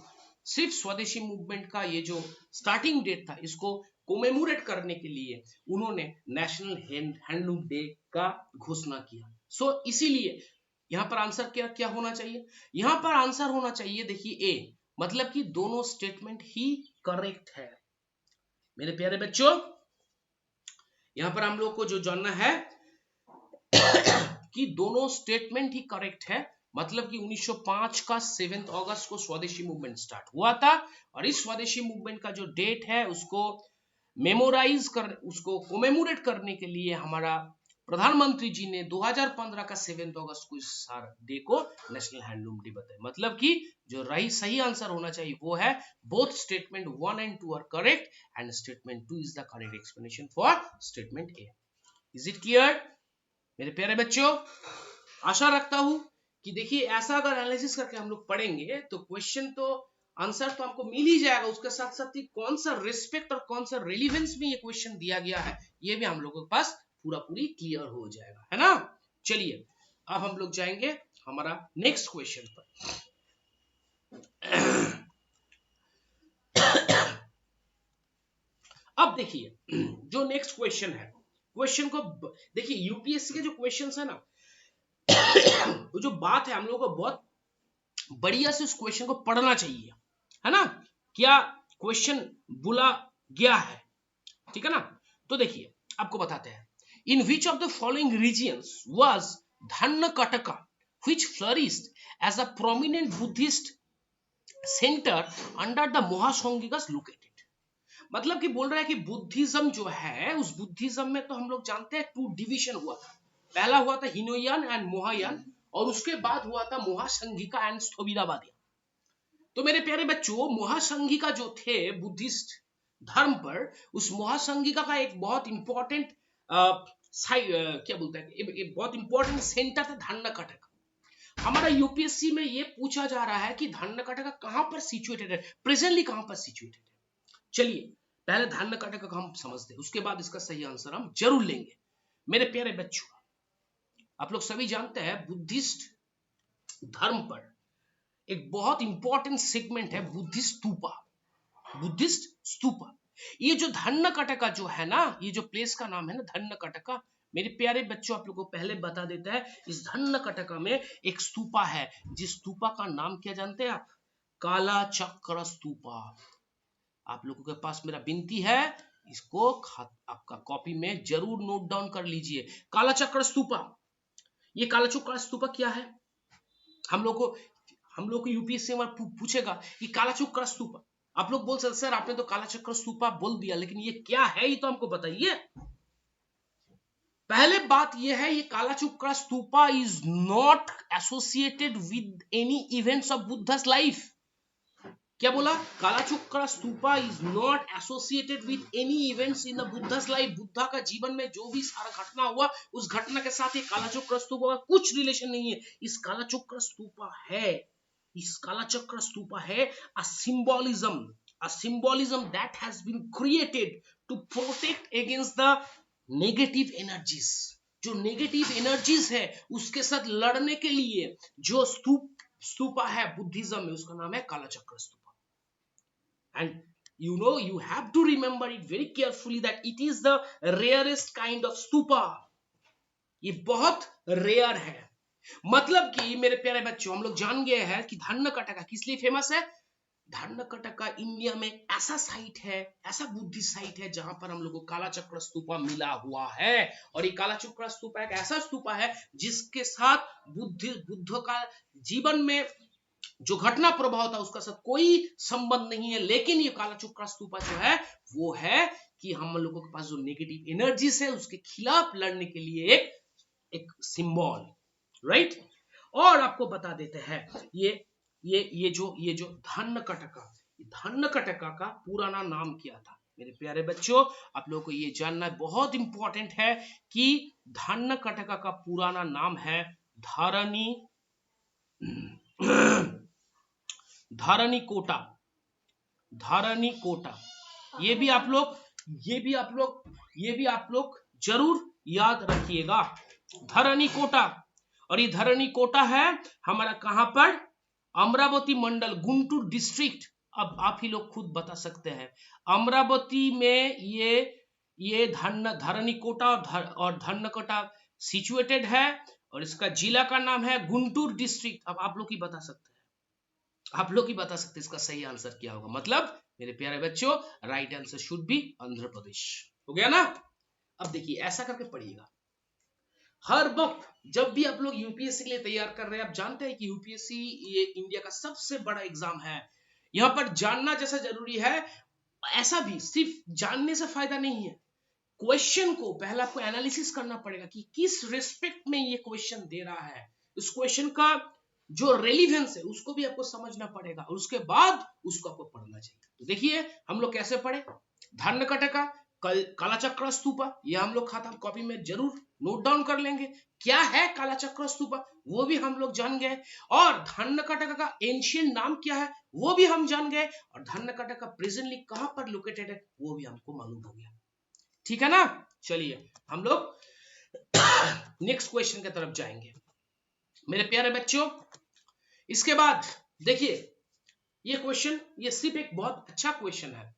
सिर्फ स्वदेशी मूवमेंट का ये जो स्टार्टिंग डेट था, इसको कोमेमोरेट करने के लिए उन्होंने नेशनल हैंडलूम डे का घोषणा किया। सो इसीलिए यहाँ पर आंसर क्या होना चाहिए, यहाँ पर आंसर होना चाहिए, देखिए ए, मतलब कि दोनों स्टेटमेंट ही करेक्ट है मेरे प्यारे बच्चों। यहाँ पर हम लोग को जो जानना है कि दोनों स्टेटमेंट ही करेक्ट है, मतलब कि 1905 का 7th अगस्त को स्वदेशी मूवमेंट स्टार्ट हुआ था, और इस स्वदेशी मूवमेंट का जो डेट है उसको उसको कोमेमोरेट करने के लिए हमारा प्रधानमंत्री जी ने 2015 का 7th अगस्त को इस डे को नेशनल हैंडलूम डे बताया। मतलब कि जो सही आंसर होना चाहिए वो है both statement 1 and 2 are correct and statement 2 is the correct explanation for statement A. Is it clear मेरे प्यारे बच्चों? आशा रखता हूं कि देखिए ऐसा अगर एनालिसिस करके हम लोग पढ़ेंगे तो क्वेश्चन तो आंसर तो आपको मिल ही जाएगा, उसके साथ साथ ही कौन सा रिस्पेक्ट और कौन सा रिलीवेंस में ये क्वेश्चन दिया गया है ये भी हम लोगों के पास पूरी क्लियर हो जाएगा, है ना। चलिए अब हम लोग जाएंगे हमारा नेक्स्ट क्वेश्चन पर। अब अब देखिए जो नेक्स्ट क्वेश्चन है, क्वेश्चन को देखिए, यूपीएससी के जो क्वेश्चंस है ना, वो जो बात है हम लोगों को बहुत बढ़िया से उस क्वेश्चन को पढ़ना चाहिए, है ना, क्या क्वेश्चन बोला गया है, ठीक है ना। तो देखिए आपको बताते हैं, in which of the following regions was Dhanyakataka which flourished as a prominent Buddhist centre under the Mahasanghikas located. मतलब कि बोल रहा है कि बुद्धिज्म जो है, उस बुद्धिज्म में तो हम लोग जानते हैं 2 डिवीजन हुआ था, पहला हुआ था हिनोयान एंड मोहायान, और उसके बाद हुआ था महासंघिका एंड स्थविरावादी। तो मेरे प्यारे बच्चों, महासंघिका जो थे बुद्धिस्ट धर्म पर, उस महासंघिका का एक बहुत इंपॉर्टेंट क्या बोलते हैं, एक बहुत इंपॉर्टेंट सेंटर था धन्नकटका। हमारा यूपीएससी में ये पूछा जा रहा है कि धन्नकटका कहां पर सिचुएटेड है, प्रेजेंटली कहां पर सिचुएटेड है। चलिए पहले धन्नकटका का हम समझते हैं, उसके बाद इसका सही आंसर हम जरूर लेंगे। मेरे प्यारे बच्चों, आप लोग सभी जानते हैं बुद्धिस्ट धर्म पर एक बहुत इंपॉर्टेंट सेगमेंट है बुद्धिस्ट स्तूपा। बुद्धिस्ट स्तूपा, ये जो धन्नकटका जो है ना, ये जो प्लेस का नाम है ना धन्नकटका, मेरे प्यारे बच्चों आप लोगों को पहले बता देता है, इस धन्नकटका में एक स्तूपा है, जिस स्तूपा का नाम क्या जानते हैं आप, काला चक्र स्तूपा। आप लोगों के पास मेरा विनती है, इसको आपका कॉपी में जरूर नोट डाउन कर लीजिए, काला चक्र स्तूपा। ये काला चक्र स्तूपा क्या है, हम लोग को यूपीएससी में पूछेगा कि काला चक्र स्तूपा, आप लोग बोल सकते सर आपने तो काला चक्र स्तूपा बोल दिया, लेकिन ये क्या है ये तो हमको बताइए। पहले बात ये है, ये Kala Chakra stupa is not associated with any events of Buddha's life. क्या बोला, Kala Chakra stupa is not associated with any events in the Buddha's life. Buddha का जीवन में जो भी सारा घटना हुआ, उस घटना के साथ ये काला चक्र स्तूपा का कुछ रिलेशन नहीं है। इस काला चक्र स्तूपा है, इस काला चक्र स्तूपा है a symbolism that has been created to protect against the negative energies। जो नेगेटिव एनर्जीज है उसके साथ लड़ने के लिए जो स्तूपा है बुद्धिज्म में, उसका नाम है काला Chakra stupa. And you have to remember it very carefully that it is the rarest kind of stupa। ये बहुत रेयर है। मतलब कि मेरे प्यारे बच्चों, हम लोग जान गए हैं कि धन्नकटका किस लिए फेमस है। धन्नकटका इंडिया में ऐसा साइट है, ऐसा बुद्धिस्ट साइट है जहां पर हम लोग को काला चक्र स्तूपा मिला हुआ है। और ये काला चक्र स्तूपा एक ऐसा स्तूपा है जिसके साथ बुद्ध का जीवन में जो घटना प्रभाव था उसका साथ कोई संबंध नहीं है। लेकिन ये काला चक्र स्तूपा जो है वो है कि हम लोगों के पास जो नेगेटिव एनर्जीज है उसके खिलाफ लड़ने के लिए एक सिंबल, राइट। और आपको बता देते हैं ये जो धन्नकटका का पुराना नाम क्या था। मेरे प्यारे बच्चों, आप लोगों को ये जानना बहुत इंपॉर्टेंट है कि धन्नकटका का पुराना नाम है धरणीकोटा। ये भी आप लोग जरूर याद रखिएगा, धरणीकोटा। और ये धरणीकोटा है हमारा कहां पर, अमरावती मंडल, गुंटूर डिस्ट्रिक्ट। अब आप ही लोग खुद बता सकते हैं, अमरावती में ये धरणीकोटा और धन्नकटा सिचुएटेड है, और इसका जिला का नाम है गुंटूर डिस्ट्रिक्ट। अब आप लोग ही बता सकते हैं इसका सही आंसर क्या होगा। मतलब मेरे प्यारे बच्चों, right answer should be Andhra Pradesh. हो गया ना। अब देखिए ऐसा करके पढ़िएगा, हर वक्त जब भी आप लोग यूपीएससी के लिए तैयार कर रहे हैं, आप जानते हैं कि यूपीएससी ये इंडिया का सबसे बड़ा एग्जाम है। यहां पर जानना जैसा जरूरी है, ऐसा भी सिर्फ जानने से फायदा नहीं है। क्वेश्चन को पहले आपको एनालिसिस करना पड़ेगा कि किस रिस्पेक्ट में ये क्वेश्चन दे रहा है, उस क्वेश्चन का जो रेलिवेंस है उसको भी आपको समझना पड़ेगा, और उसके बाद उसको आपको पढ़ना चाहिए। तो देखिए हम लोग कैसे पढ़े, धन्नकटका, काला चक्र स्तूपा, ये हम लोग खाता कॉपी में जरूर नोट डाउन कर लेंगे। क्या है काला चक्र स्तूपा वो भी हम लोग जान गए, और धन्नकटका का एंशिएंट नाम क्या है वो भी हम जान गए, और धन्नकटका प्रेजेंटली कहां पर लोकेटेड है वो भी हमको मालूम हो गया। ठीक है ना। चलिए हम लोग नेक्स्ट क्वेश्चन की तरफ जाएंगे मेरे प्यारे बच्चों। इसके बाद देखिए ये क्वेश्चन, ये सिर्फ एक बहुत अच्छा क्वेश्चन है।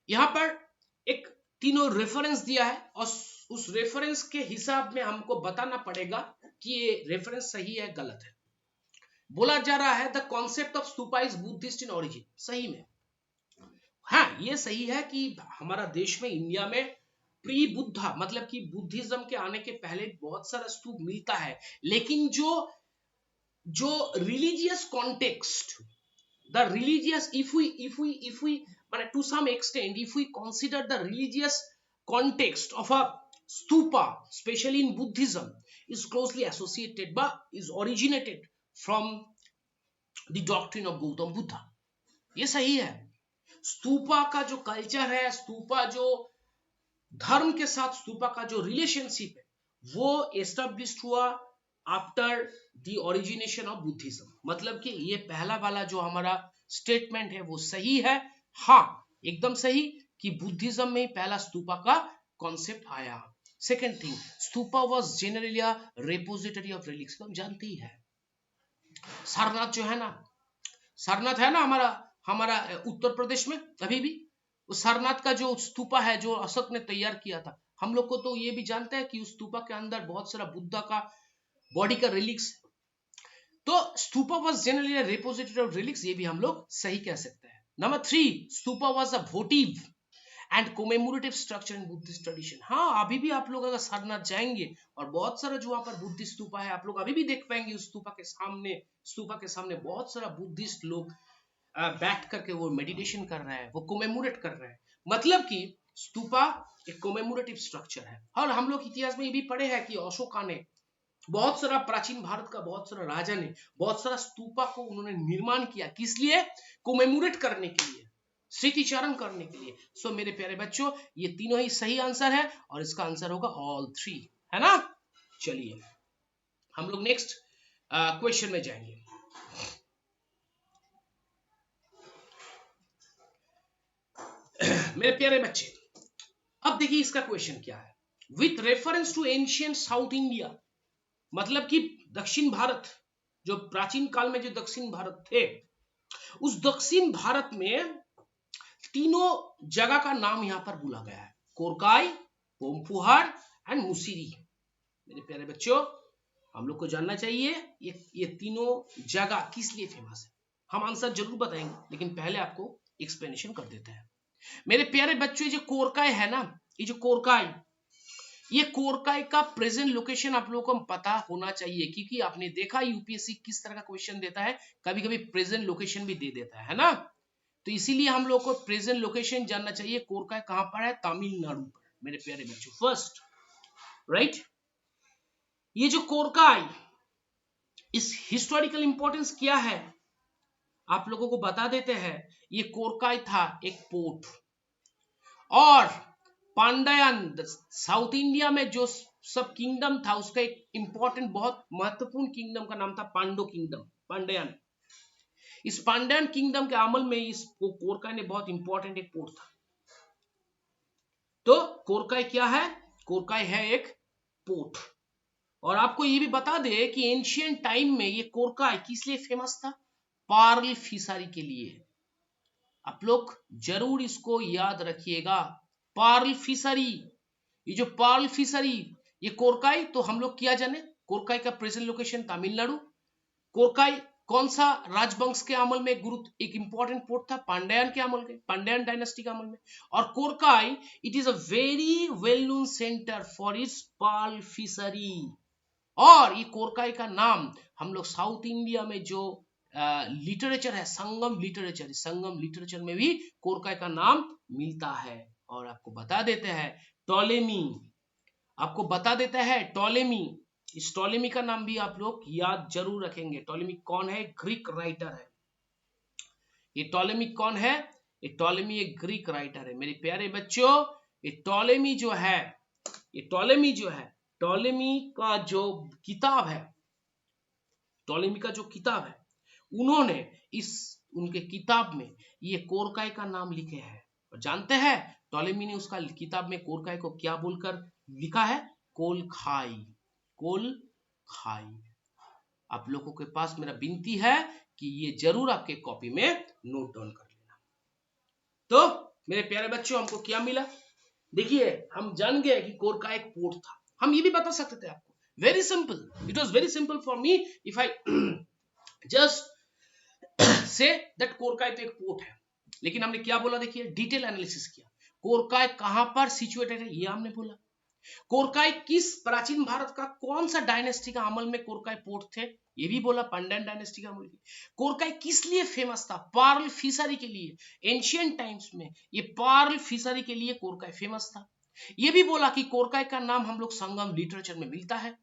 यहां पर एक तीनों रेफरेंस दिया है और उस रेफरेंस के हिसाब में हमको बताना पड़ेगा कि ये रेफरेंस सही है गलत है। बोला जा रहा है the concept of stupa is Buddhist in origin, सही में हाँ ये सही है कि हमारा देश में इंडिया में प्री बुद्धा मतलब कि बुद्धिज्म के आने के पहले बहुत सारा स्तूप मिलता है, लेकिन जो religious context, the religious if we but to some extent if we consider the religious context of a stupa especially in Buddhism is closely associated but is originated from the doctrine of Gautam Buddha। ये सही है, स्तूपा का जो culture है, स्तूपा जो धर्म के साथ स्तूपा का जो रिलेशनशिप है वो एस्टेब्लिश हुआ after the origination of Buddhism. मतलब कि ये पहला वाला जो हमारा स्टेटमेंट है वो सही है, हाँ एकदम सही कि बुद्धिज्म में पहला स्तूपा का कॉन्सेप्ट आया। Second thing, stupa was generally a repository of relics, हम जानते ही है। सारनाथ जो है ना, सारनाथ है ना हमारा उत्तर प्रदेश में अभी भी, उस सारनाथ का जो स्तूपा है जो अशोक ने तैयार किया था, हम लोग को तो ये भी जानते हैं कि उस स्तूपा के अंदर बहुत सारा बुद्धा का बॉडी का रिलिक्स। तो stupa was generally a repository of relics, ये भी हम लोग सही कह सकते हैं। Number 3, stupa was a वोटिव and commemorative structure in Buddhist tradition. हाँ अभी भी आप लोग अगर सारनाथ जाएंगे और बहुत सारा जो वहां पर बुद्धिस्ट स्तूपा है आप लोग अभी भी देख पाएंगे, उस स्तूपा के सामने बहुत सारा बुद्धिस्ट लोग बैठ करके वो मेडिटेशन कर रहे हैं, वो कोमेमोरेट कर रहे हैं। मतलब कि स्तूपा एक कोमेमोरेटिव स्ट्रक्चर है। और हम लोग इतिहास में ये भी पढ़े हैं कि अशोका ने बहुत सारा, प्राचीन भारत का बहुत सारा राजा ने बहुत सारा स्तूपा को उन्होंने निर्माण किया, किस लिए? कोमेमोरेट करने के लिए, स्मृतिचारण करने के लिए। सो मेरे प्यारे बच्चों ये तीनों ही सही आंसर है और इसका आंसर होगा ऑल 3, है ना। चलिए हम लोग नेक्स्ट क्वेश्चन में जाएंगे। मेरे प्यारे बच्चे अब देखिए इसका क्वेश्चन क्या है। With reference to ancient south India, मतलब कि दक्षिण भारत, जो प्राचीन काल में जो दक्षिण भारत थे, उस दक्षिण भारत में तीनों जगह का नाम यहां पर बोला गया है, कोरकाई, पोम्पुहाड़ एंड मुसिरी। मेरे प्यारे बच्चों हम लोग को जानना चाहिए ये तीनों जगह किस लिए फेमस है। हम आंसर जरूर बताएंगे लेकिन पहले आपको एक्सप्लेनेशन कर देते हैं। मेरे प्यारे बच्चों जो कोरकाई है ना, ये जो कोरकाई, ये कोरकाई का प्रेजेंट लोकेशन आप लोगों को पता होना चाहिए, क्योंकि आपने देखा यूपीएससी किस तरह का क्वेश्चन देता है, कभी कभी प्रेजेंट लोकेशन भी दे देता है ना। तो इसीलिए हम लोग को प्रेजेंट लोकेशन जानना चाहिए। कोरकाई कहां पर है? तमिलनाडु पर। मेरे प्यारे बच्चों फर्स्ट राइट, ये जो कोरकाई, इस हिस्टोरिकल इंपॉर्टेंस क्या है आप लोगों को बता देते हैं। ये कोरकाई था एक पोर्ट, और पांड्यन साउथ इंडिया में जो सब किंगडम था उसका एक इंपॉर्टेंट बहुत महत्वपूर्ण किंगडम का नाम था पांडो किंगडम, पांड्यन। इस पांड्यन किंगडम के अमल में इस कोरकाई ने बहुत इंपॉर्टेंट एक पोर्ट था। तो कोरकाई क्या है? कोरकाई है एक पोर्ट। और आपको ये भी बता दे कि एंशिएंट टाइम में ये कोरकाई किस लिए फेमस था? पर्ल फिशरी के लिए। आप लोग जरूर इसको याद रखिएगा, पर्ल फिशरी। ये जो पर्ल फिशरी, ये कोरकाई, तो हम लोग क्या जाने, कोरकाई का प्रेजेंट लोकेशन तमिलनाडु। कोरकाई कौन सा राजवंश के अमल में एक इंपॉर्टेंट पोर्ट था? पांड्यन के अमल के, पांड्यन डायनेस्टी के अमल में। और Korkai it is a very well known centre for its pearl fishery. और ये कोरकाई का नाम हम लोग साउथ इंडिया में जो लिटरेचर है, संगम लिटरेचर, संगम लिटरेचर में भी कोरकाई का नाम मिलता है। और आपको बता देते हैं टॉलेमी, आपको बता देता है टॉलेमी। इस टॉलेमी का नाम भी आप लोग याद जरूर रखेंगे। टॉलेमी कौन है? ग्रीक राइटर है। ये टॉलेमी कौन है? ये टॉलेमी एक ग्रीक राइटर है। मेरे प्यारे बच्चों ये टॉलेमी जो है, ये टॉलेमी जो है, टॉलेमी का जो किताब है, टॉलेमी का जो किताब है, उन्होंने उनके किताब में ये कोरकाई का नाम लिखे हैं। और जानते हैं टॉलेमी ने उसका किताब में कोरकाई को क्या बोलकर लिखा है? कोल खाई, कोल खाई। आप लोगों के पास मेरा विनती है कि ये जरूर आपके कॉपी में नोट डाउन कर लेना। तो मेरे प्यारे बच्चों हमको क्या मिला? देखिए हम जान गए कि कोरका एक पोर्ट था, हम ये भी बता सकते थे आपको, very simple, it was very simple for me if I just say that Korkai तो एक पोर्ट है। लेकिन हमने क्या बोला, देखिए डिटेल एनालिसिस किया, कोरकाय कहां पर सिचुएटेड है ये हमने बोला, कोरकाय किस प्राचीन भारत का कौन सा डायनेस्टी का अमल में कोरकाय पोर्ट थे ये भी बोला, पांड्यन डायनेस्टी का अमल। कोरकाय किस लिए फेमस था, पर्ल फिशरी के लिए, एंशियंट टाइम्स में ये पर्ल फिशरी के लिए कोरकाय फेमस था। ये भी बोला कि कोरकाय का नाम हम लोग संगम लिटरेचर में मिलता है,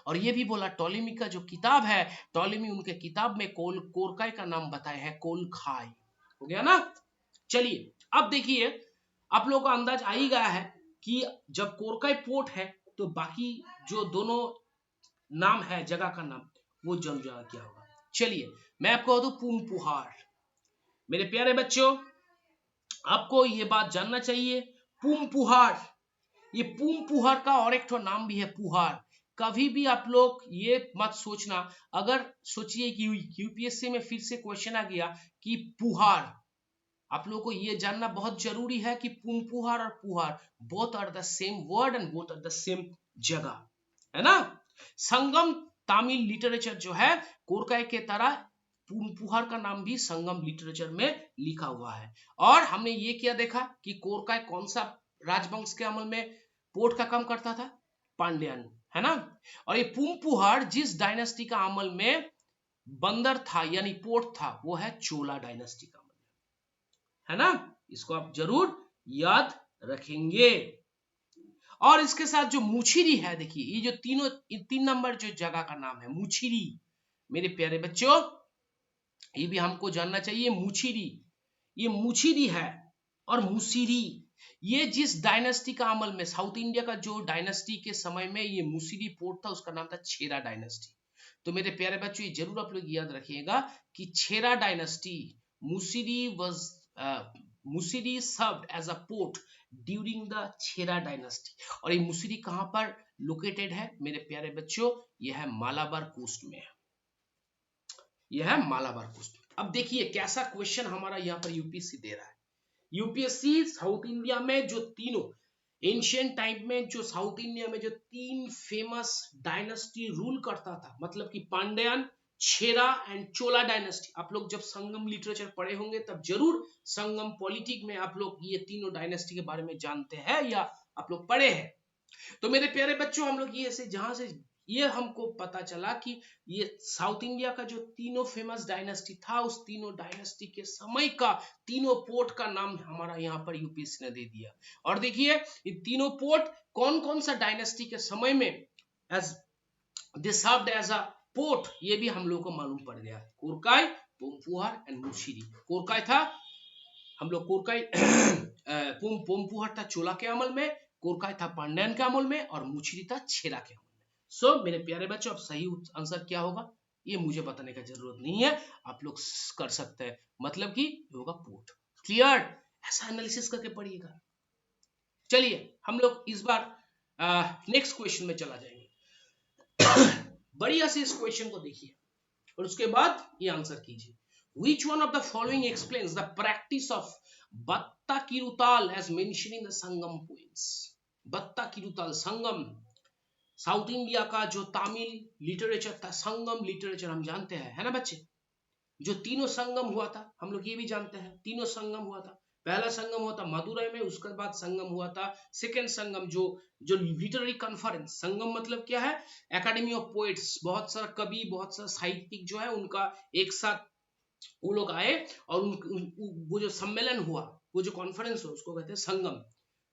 और ये भी बोला टॉलेमी का जो किताब है, टॉलेमी उनके किताब में कोरकाय का नाम बताए हैं कोलखाय। हो गया ना। चलिए अब देखिए आप लोगों का अंदाज आ ही गया है कि जब कोरकाय पोर्ट है तो बाकी जो दोनों नाम है जगह का नाम वो जम जगह क्या होगा। चलिए मैं आपको बता दूं पूमपुहार। मेरे प्यारे बच्चों आपको ये बात जानना चाहिए, पूमपुहार, ये पूमपुहार का और एक तो नाम भी है पुहार। कभी भी आप लोग ये मत सोचना, अगर सोचिए कि यूपीएससी में फिर से क्वेश्चन आ गया कि पुहार, आप लोगों को ये जानना बहुत जरूरी है कि पूमपुहार और Puhar both are the same word and both are the same जगह, है ना। संगम तमिल लिटरेचर जो है कोरकाय के तरह पूमपुहार का नाम भी संगम लिटरेचर में लिखा हुआ है। और हमने ये क्या देखा कि कोरकाय कौन सा राजवंश के अमल में पोर्ट का काम करता था, पांड्यन, है ना। और ये पूमपुहार जिस डायनेस्टी का अमल में बंदर था यानी पोर्ट था वो है चोला डायनेस्टी का, है ना। इसको आप जरूर याद रखेंगे। और इसके साथ जो मुछिरी है, देखिए ये जो तीन नंबर जो जगह का नाम है मुछिरी, मेरे प्यारे बच्चों ये भी हमको जानना चाहिए। मुछिरी, ये मुछिरी है और मुसिरी, ये जिस डायनेस्टी का अमल में, साउथ इंडिया का जो डायनेस्टी के समय में ये मुसिरी पोर्ट था उसका नाम था छेरा डायनेस्टी। तो मेरे प्यारे बच्चों ये जरूर आप लोग याद रखिएगा कि Chera dynasty, Muziris was Muziris served as a port during the Chera dynasty. और ये मुसिरी कहां पर लोकेटेड है मेरे प्यारे बच्चों, यह है मालाबार कोस्ट में, यह है मालाबार कोस्ट। अब देखिए कैसा क्वेश्चन हमारा यहाँ पर यूपीएससी दे रहा है। यूपीएससी साउथ इंडिया में जो तीनों एंशियंट टाइम में जो साउथ इंडिया में जो तीन फेमस डायनेस्टी रूल करता था, मतलब कि पांड्यन, छेरा एंड चोला डायनेस्टी, आप लोग जब संगम लिटरेचर पढ़े होंगे तब जरूर संगम पॉलिटिक में आप लोग ये तीनों डायनेस्टी के बारे में जानते हैं या आप लोग पढ़े हैं। तो मेरे प्यारे बच्चों हम लोग ये से जहां से ये हमको पता चला कि ये साउथ इंडिया का जो तीनों फेमस डायनेस्टी था उस तीनों डायनेस्टी के समय का तीनों पोर्ट का नाम हमारा यहाँ पर यूपीएससी ने दे दिया। और देखिए ये तीनों पोर्ट कौन कौन सा डायनेस्टी के समय में as they served as a port ये भी हम लोग को मालूम पड़ गया, कोरकाय, पूमपुहार एंड मुसिरी। कोरकाय था हम लोग कोरकाय पूमपुहार था चोला के अमल में, कोरकाय था पांड्यन के अमल में और मुछिरी था छेरा के अमल में। सो मेरे प्यारे बच्चों अब सही आंसर क्या होगा ये मुझे बताने का जरूरत नहीं है, आप लोग कर सकते हैं, मतलब कि होगा पोर्ट। क्लियर, ऐसा एनालिसिस करके पढ़िएगा। चलिए हम लोग इस बार नेक्स्ट क्वेश्चन में चला जाएंगे। बढ़िया से इस क्वेश्चन को देखिए और उसके बाद ये आंसर कीजिए। Which one of the following explains the practice of Batta Kirutal as mentioned in the Sangam poems? Batta Kirutal, Sangam, south India का जो तमिल लिटरेचर था, संगम लिटरेचर हम जानते हैं, है ना बच्चे। जो तीनों संगम हुआ था हम लोग ये भी जानते हैं, तीनों संगम हुआ था। पहला संगम हुआ था मदुरई में, उसके बाद संगम हुआ था सेकेंड संगम जो जो लिटरेरी कॉन्फ्रेंस। संगम मतलब क्या है, एकेडमी ऑफ पोएट्स, बहुत सारा कवि, बहुत सारा साहित्यिक जो है उनका एक साथ वो लोग आए और वो जो सम्मेलन हुआ, वो जो कॉन्फ्रेंस हुआ उसको कहते हैं संगम।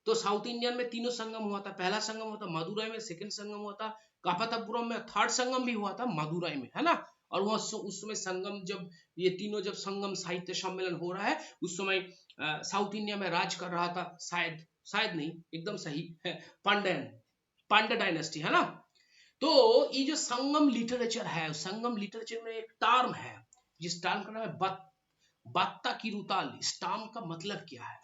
तो साउथ इंडियन में तीनों संगम हुआ था, पहला संगम हुआ था मदुरई में, सेकंड संगम हुआ था कापातापुरम में, थर्ड संगम भी हुआ था मदुरई में, है ना। और वह उस समय संगम जब ये तीनों जब संगम साहित्य सम्मेलन हो रहा है उस समय साउथ इंडिया में राज कर रहा था, शायद शायद नहीं एकदम सही है, पांड्यन, पांड्य डायनेस्टी, है ना। तो ये जो संगम लिटरेचर है, संगम लिटरेचर में एक टर्म है जिस टर्म का नाम है बत्ता किरुताल। इस टर्म का मतलब क्या है,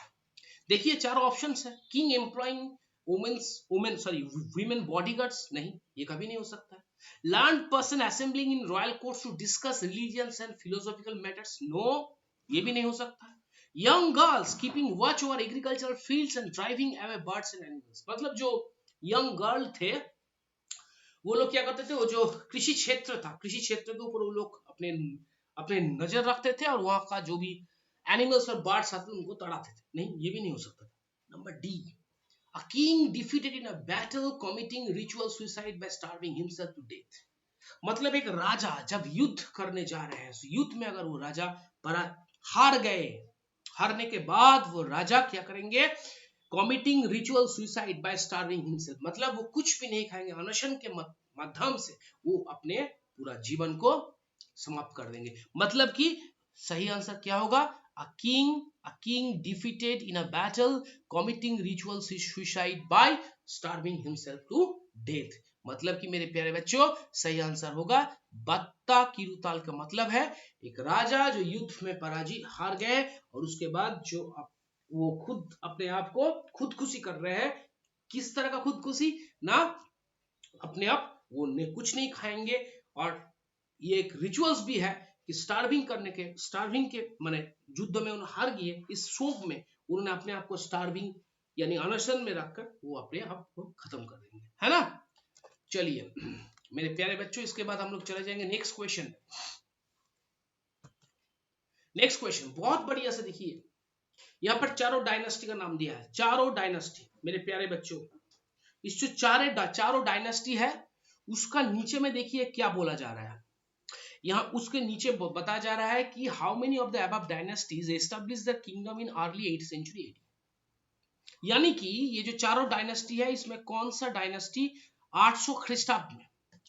देखिए चारों ऑप्शंस है। किंग एम्प्लॉइंग वीमेन बॉडीगार्ड्स, नहीं ये कभी नहीं हो सकता है। Learned person assembling in royal courts to discuss religions and philosophical matters, no ये भी नहीं हो सकता है। Young girls keeping watch over agricultural fields and driving away birds and animals. मतलब जो यंग गर्ल थे वो लोग क्या करते थे, वो जो कृषि क्षेत्र था, कृषि क्षेत्र के ऊपर वो लोग अपने अपने नजर रखते थे और वहां का जो भी एनिमल्स और बर्ड्स आते थे उनको तड़ाते थे। नहीं, ये भी नहीं हो सकता था। Number D, a king defeated in a battle committing ritual suicide by starving himself to death। मतलब एक राजा जब युद्ध करने जा रहे हैं, युद्ध में अगर वो राजा हार गए, हारने के बाद वो राजा क्या करेंगे, committing ritual suicide by starving himself, मतलब वो कुछ भी नहीं खाएंगे, अनशन के माध्यम से वो अपने पूरा जीवन को समाप्त कर देंगे। मतलब कि सही आंसर क्या होगा, a king defeated in a battle committing ritual suicide by starving himself to death। मतलब कि मेरे प्यारे बच्चों सही आंसर होगा बत्ता किरुताल का मतलब है एक राजा जो युद्ध में पराजित हार गए और उसके बाद जो वो खुद अपने आप को खुदकुशी कर रहे हैं। किस तरह का खुदकुशी ना, अपने आप वो कुछ नहीं खाएंगे और ये एक रिचुअल्स भी है कि स्टार्विंग के माने युद्ध में उन्होंने हार गए, इस शोक में उन्होंने अपने आप को स्टार्विंग यानी अनशन में रखकर वो अपने आप को खत्म कर देंगे, है ना। चलिए मेरे प्यारे बच्चों, इसके बाद हम लोग चले जाएंगे नेक्स्ट क्वेश्चन। नेक्स्ट क्वेश्चन बहुत बढ़िया से देखिए, यहाँ पर चारों डायनेस्टी का नाम दिया है, चारों डायनेस्टी। मेरे प्यारे बच्चों इस जो चारों डायनेस्टी है उसका नीचे में देखिए क्या बोला जा रहा है। यहाँ उसके नीचे बताया जा रहा है कि how many of the above dynasties establish the kingdom in early 8th century AD. यानी कि ये जो चारों डायनेस्टी है इसमें कौन सा डायनेस्टी 800 ख्रीष्टाब्द में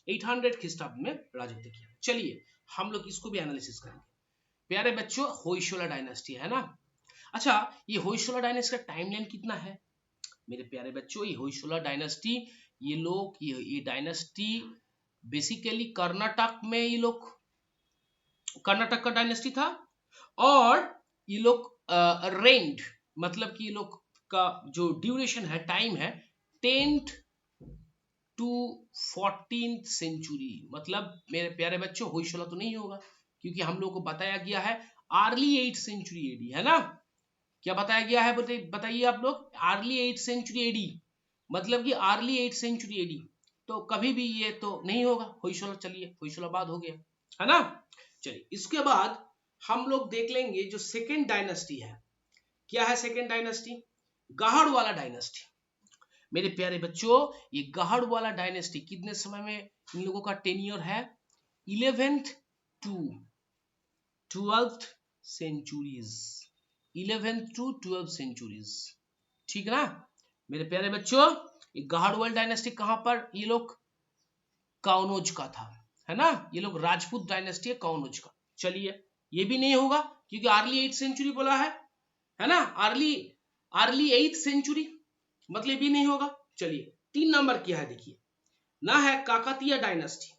800 ख्रीष्टाब्द में राजत्व किया। चलिए हम लोग इसको भी एनालिसिस करेंगे। प्यारे बच्चों होयसला डायनेस्टी है ना। अच्छा ये होयसला डायनेस्टी का टाइमलाइन कितना है मेरे प्यारे बच्चों, ये होयसला डायनेस्टी ये लोग ये डायनेस्टी बेसिकली कर्नाटक में ये लोग कर्नाटक का डायनेस्टी था और ये लोग रेंड मतलब कि ये लोग का जो ड्यूरेशन है टाइम है 10th to 14th सेंचुरी। मतलब मेरे प्यारे बच्चों होयसला तो नहीं होगा क्योंकि हम लोग को बताया गया है अर्ली 8th सेंचुरी एडी, है ना। क्या बताया गया है बताइए आप लोग, अर्ली 8th सेंचुरी एडी मतलब कि अर्ली 8th सेंचुरी एडी, तो कभी भी ये तो नहीं होगा होयसला। चलिए होयसला बाद हो गया, है ना। चलिए इसके बाद हम लोग देख लेंगे जो सेकेंड डायनेस्टी है। क्या है सेकेंड डायनेस्टी, गाहड़ वाला डायनेस्टी। मेरे प्यारे बच्चों ये गाहड़ वाला डायनेस्टी कितने समय में इन लोगों का टेन्योर है, 11th to 12th centuries, 11th to 12th centuries, ठीक है ना। मेरे प्यारे बच्चों ये गाहड़ वाला डायनेस्टी कहां पर, ये लोग कौनौज का था, है ना। ये लोग राजपूत डायनेस्टी है कौनौज का। चलिए ये भी नहीं होगा क्योंकि अर्ली 8th सेंचुरी बोला है ना, अर्ली 8th सेंचुरी मतलब भी नहीं होगा। चलिए 3 नंबर क्या है देखिए ना, है काकतीय डायनेस्टी,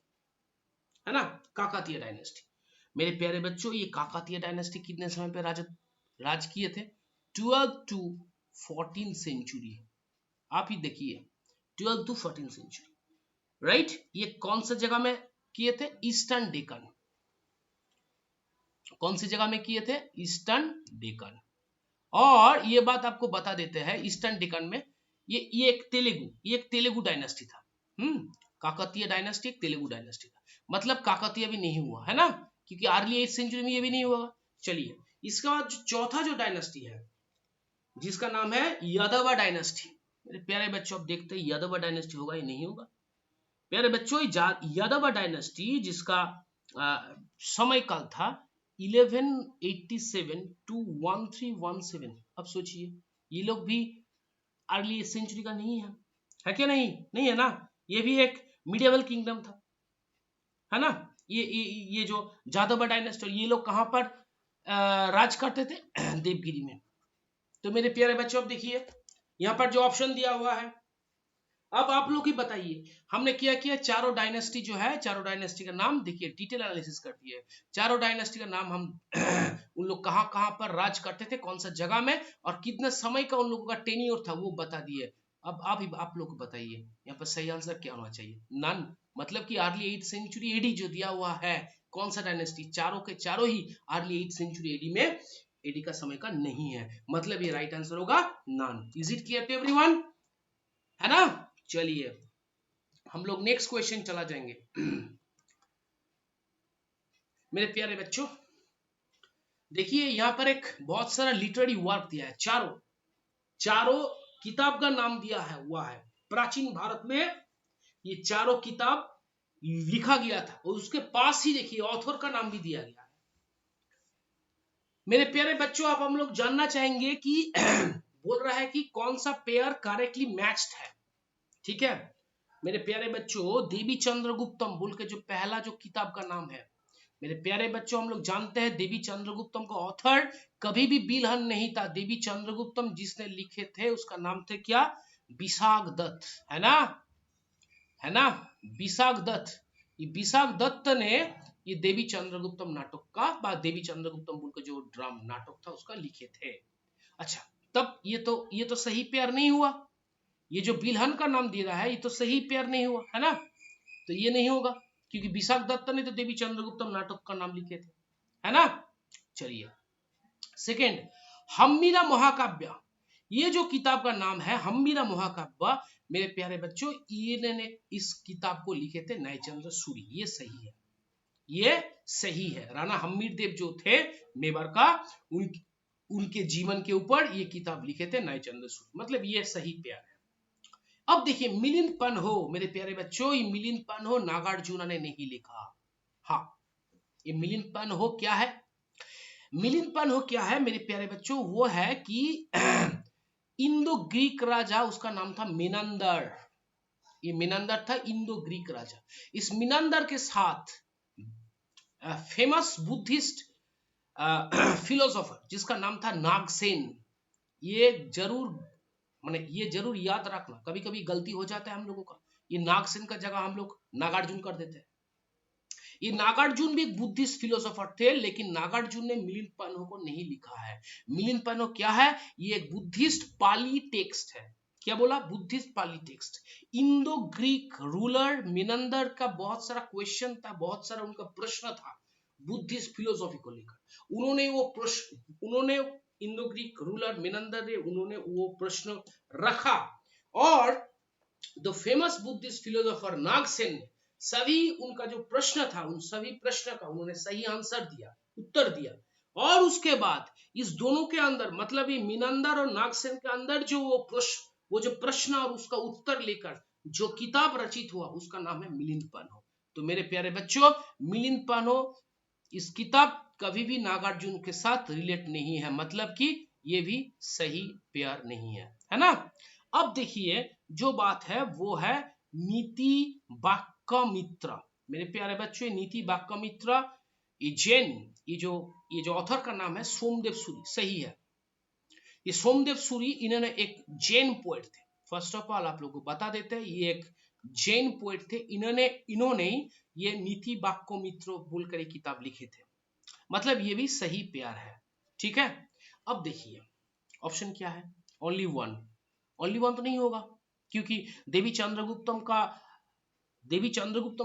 है ना, काकतीय डायनेस्टी। मेरे प्यारे बच्चों ये काकतीय डायनेस्टी कितने समय पे राज किए थे, 12th to 14th सेंचुरी। आप ही देखिए 12th to 14th century, right. ये कौन सा जगह में किए थे, ईस्टर्न डेक्कन। कौन सी जगह में किए थे, ईस्टर्न डेक्कन। और ये बात आपको बता देते हैं ईस्टर्न डेक्कन में ये एक तेलुगु डायनेस्टी था। काकतीय डायनेस्टी एक तेलुगु डायनेस्टी था। मतलब काकतीय भी नहीं हुआ, है ना, क्योंकि अर्ली 8th सेंचुरी में ये भी नहीं हुआ। चलिए इसके बाद चौथा जो डायनेस्टी है जिसका नाम है यादव डायनेस्टी। मेरे प्यारे बच्चों आप देखते हैं यादव डायनेस्टी होगा या नहीं होगा। प्यारे बच्चों यादव डायनेस्टी जिसका समय काल था 1187 to 1317। अब सोचिए ये लोग भी अर्ली सेंचुरी का नहीं है क्या, नहीं है ना। ये भी एक मिडिवल किंगडम था, है ना। ये जो यादव डायनेस्टी ये लोग कहां पर राज करते थे, देवगिरी में। तो मेरे प्यारे बच्चों अब देखिए यहाँ पर जो ऑप्शन दिया हुआ है, अब आप लोग ही बताइए हमने क्या किया, चारों डायनेस्टी जो है चारों डायनेस्टी का नाम देखिए डिटेल एनालिसिस कर दिए। चारों डायनेस्टी का नाम हम उन लोग कहां पर राज करते थे, कौन सा जगह में और कितने समय का उन लोगों का टेन्योर था वो बता दिए। अब आप लोग बताइए यहाँ पर सही आंसर क्या होना चाहिए, नन। मतलब कि अर्ली 8th सेंचुरी एडी जो दिया हुआ है, कौन सा डायनेस्टी, चारों के चारों ही अर्ली 8th सेंचुरी एडी में एडी का समय का नहीं है, मतलब ये राइट आंसर होगा none. Is it clear to everyone, है ना? चलिए हम लोग नेक्स्ट क्वेश्चन चला जाएंगे। मेरे प्यारे बच्चों देखिए यहाँ पर एक बहुत सारा लिटरेरी वर्क दिया है, चारों किताब का नाम दिया है हुआ है। प्राचीन भारत में ये चारों किताब लिखा गया था और उसके पास ही देखिए ऑथर का नाम भी दिया गया है। मेरे प्यारे बच्चों आप हम लोग जानना चाहेंगे कि बोल रहा है कि कौन सा पेयर करेक्टली मैच्ड है, ठीक है? मेरे प्यारे बच्चों देवी चंद्रगुप्तम बोल के जो पहला जो किताब का नाम है, मेरे प्यारे बच्चों हम लोग जानते हैं देवी चंद्रगुप्तम का ऑथर कभी भी बिलहन नहीं था। देवी चंद्रगुप्तम जिसने लिखे थे उसका नाम थे क्या? विशाख दत्त, है ना? है ना? विशाख दत्त। ये विशाख दत्त ने ये देवी चंद्रगुप्तम नाटक का देवी चंद्रगुप्तम बोल के जो ड्रामा नाटक था उसका लिखे थे। अच्छा तब ये तो सही पेयर नहीं हुआ, ये जो बिलहन का नाम दे रहा है ये तो सही पेयर नहीं हुआ, है ना? तो ये नहीं होगा क्योंकि विशाख दत्त ने तो देवी चंद्रगुप्तम नाटक का नाम लिखे थे, है ना? चलिए सेकेंड, हम्मीरा महाकाव्य, ये जो किताब का नाम है हम्मीरा महाकाव्य, मेरे प्यारे बच्चों इन्होंने इस किताब को लिखे थे न्यायचंद्र सूरी। ये सही है, ये सही है। राणा हम्मीर देव जो थे मेवाड़ का, उनके जीवन के ऊपर ये किताब लिखे थे न्यायचंद्र सूरी, मतलब ये सही पेयर है। अब देखिए मिलिंद पन्हो, मेरे प्यारे बच्चों ये मिलिंद पन्हो नागार्जुन ने नहीं लिखा। हाँ ये मिलिंद पन्हो क्या है? मिलिंद पन्हो क्या है मेरे प्यारे बच्चों? वो है कि इंडो ग्रीक राजा, उसका नाम था मिनंदर। ये मिनंदर था इंडो ग्रीक राजा। इस मिनंदर के साथ फेमस बुद्धिस्ट फिलोसोफर जिसका नाम था नागसेन, ये जरूर याद रखना, कभी कभी गलती हो जाता है हम लोगों का, ये नागसेन का जगह हम लोग नागार्जुन कर देते हैं। ये नागार्जुन भी एक बुद्धिस्ट फिलोसोफर थे, लेकिन नागार्जुन ने मिलिंद पन्हो को नहीं लिखा है। मिलिंद पन्हो क्या है? ये एक बुद्धिस्ट पाली टेक्स्ट है। क्या बोला? बुद्धिस्ट पाली टेक्स्ट। इंडो ग्रीक रूलर मिनंदर का बहुत सारा क्वेश्चन था, बहुत सारा उनका प्रश्न था बुद्धिस्ट फिलोसॉफी को लेकर। उन्होंने इंडो ग्रीक रूलर मिनंदर ने उन्होंने वो प्रश्न रखा और the famous Buddhist philosopher Nagasena ने सभी उनका जो प्रश्न था उन सभी प्रश्न का उन्होंने सही आंसर दिया, उत्तर दिया। और उसके बाद इस दोनों के अंदर मतलब ये मिनंदर और नागसेन के अंदर जो वो जो प्रश्न और उसका उत्तर लेकर जो किताब रचित हुआ उसका नाम है मिलिंद पन्हो। तो मेरे प्यारे बच्चों मिलिंद पन्हो इस किताब कभी भी नागार्जुन के साथ रिलेट नहीं है, मतलब कि ये भी सही पेयर नहीं है ना? अब देखिए जो बात है वो है नीति वाक्यमित्र। मेरे प्यारे बच्चों नीति वाक्यमित्र ये जो ऑथर का नाम है सोमदेव सूरी, सही है। ये सोमदेव सूरी इन्होंने एक जैन पोएट थे। फर्स्ट ऑफ ऑल आप लोगों को बता देते हैं ये एक जैन पोएट थे। इन्होंने ये नीति वाक्यमित्र बोलकर एक किताब लिखे थे, मतलब ये भी सही पेयर है, ठीक है? अब देखिए ऑप्शन क्या है? ओनली वन तो नहीं होगा क्योंकि देवी चंद्रगुप्तम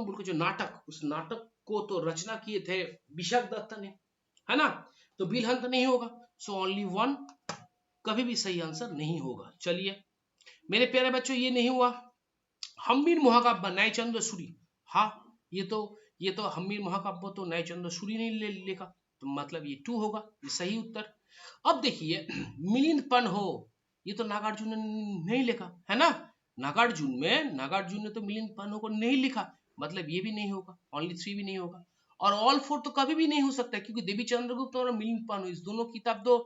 बोल के जो नाटक, उस नाटक को तो रचना किए थे विशाख दत्त ने, है ना? तो बिलहन तो नहीं होगा। सो ओनली वन कभी भी सही आंसर नहीं होगा। चलिए मेरे प्यारे बच्चों ये नहीं हुआ। हम्मीर महाकाव्य न्यायचंद्र सूरी, हाँ ये तो हम्मीर महाकाव्य तो न्यायचंद्र सूरी ने लिखा, तो मतलब ये 2 होगा, ये सही उत्तर। अब देखिए मिलिंद पन्हो ये तो नागार्जुन ने नहीं लिखा, है ना? नागार्जुन ने तो मिलिंद पन्हो को नहीं लिखा, मतलब ये भी नहीं होगा। ओनली 3 भी नहीं होगा और ऑल 4 तो कभी भी नहीं हो सकता क्योंकि देवी चंद्रगुप्त और मिलिंद पन्हो इस दोनों किताब तो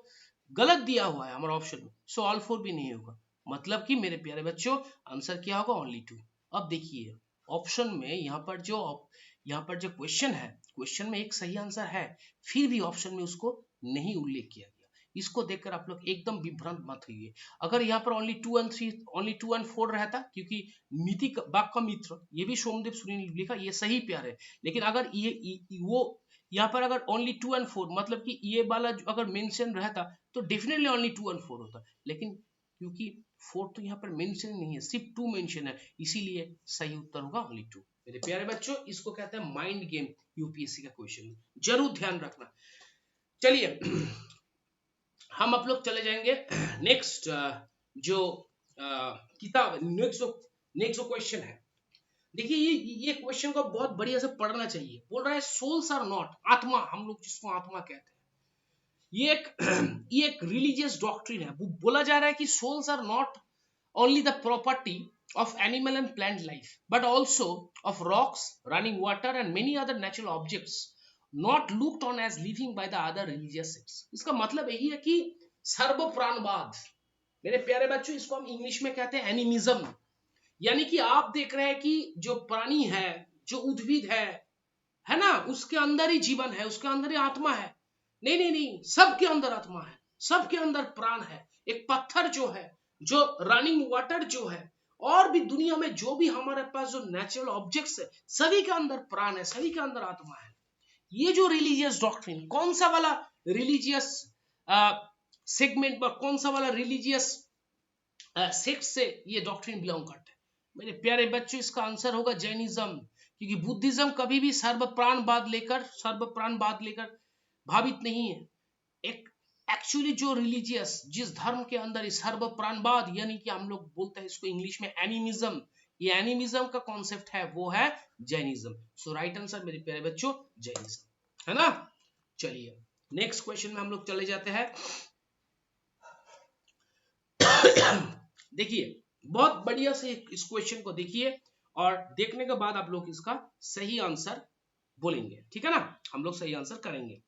गलत दिया हुआ है हमारा ऑप्शन में। सो ऑल 4 भी नहीं होगा, मतलब कि मेरे प्यारे बच्चों आंसर क्या होगा? ओनली 2। अब देखिए ऑप्शन में यहाँ पर जो क्वेश्चन है, क्वेश्चन में एक सही आंसर है, फिर भी ऑप्शन में उसको नहीं उल्लेख किया गया। इसको देखकर आप लोग एकदम विभ्रांत मत होइए। अगर यहाँ पर ओनली 2 and 4 रहता, क्योंकि नीति वाक्यमित्र ये भी सोमदेव सूरी ने लिखा, ये सही पेयर है। लेकिन अगर वो यहाँ पर अगर ओनली 2 and 4 मतलब कि ये वाला अगर मेंशन रहता तो डेफिनेटली ओनली 2 and 4 होता, लेकिन क्योंकि 4 तो यहाँ पर मेंशन नहीं है, सिर्फ 2 मेंशन है, इसीलिए सही उत्तर होगा ओनली 2। मेरे प्यारे बच्चों इसको कहते हैं माइंड गेम, यूपीएससी का क्वेश्चन, जरूर ध्यान रखना। चलिए हम आप लोग चले जाएंगे नेक्स्ट जो किताब नेक्स्ट जो क्वेश्चन है। देखिए ये क्वेश्चन को बहुत बढ़िया से पढ़ना चाहिए। बोल रहा है सोल्स आर नॉट, आत्मा, हम लोग जिसको आत्मा कहते हैं, ये एक ये एक रिलीजियस डॉक्ट्रिन है। वो बोला जा रहा है कि souls are not only the property of animal and plant life but also of rocks, running water and many other natural objects not looked on as living by the other religious sects। इसका मतलब यही है कि सर्व प्राणवाद, मेरे प्यारे बच्चों, इसको हम इंग्लिश में कहते हैं एनिमिज्म। यानी कि आप देख रहे हैं कि जो प्राणी है, जो उद्भिद है ना, उसके अंदर ही जीवन है, उसके अंदर ही आत्मा है। नहीं नहीं नहीं, सबके अंदर आत्मा है, सबके अंदर प्राण है। एक पत्थर जो है, जो रनिंग वाटर जो है, और भी दुनिया में जो भी हमारे पास जो नेचुरल ऑब्जेक्ट्स है, सभी के अंदर प्राण है, सभी के अंदर आत्मा है। ये जो रिलीजियस डॉक्ट्रिन, कौन सा वाला रिलीजियस सेगमेंट पर, कौन सा वाला रिलीजियस सेक्ट से ये डॉक्ट्रिन बिलोंग करते हैं? मेरे प्यारे बच्चों, इसका आंसर होगा जैनिज्म। क्योंकि बुद्धिज्म कभी भी सर्व प्राणवाद लेकर भावित नहीं है। एक एक्चुअली जो रिलीजियस, जिस धर्म के अंदर सर्व प्राणवाद, यानी कि हम लोग बोलते हैं इसको इंग्लिश में एनिमिज्म, ये एनिमिज्म का कॉन्सेप्ट है, वो है जैनिज्म। सो राइट आंसर मेरे प्यारे बच्चों जैनिज्म, है ना। चलिए नेक्स्ट क्वेश्चन में हम लोग चले जाते हैं। देखिए बहुत बढ़िया से इस क्वेश्चन को देखिए, और देखने के बाद आप लोग इसका सही आंसर बोलेंगे, ठीक है ना, हम लोग सही आंसर करेंगे।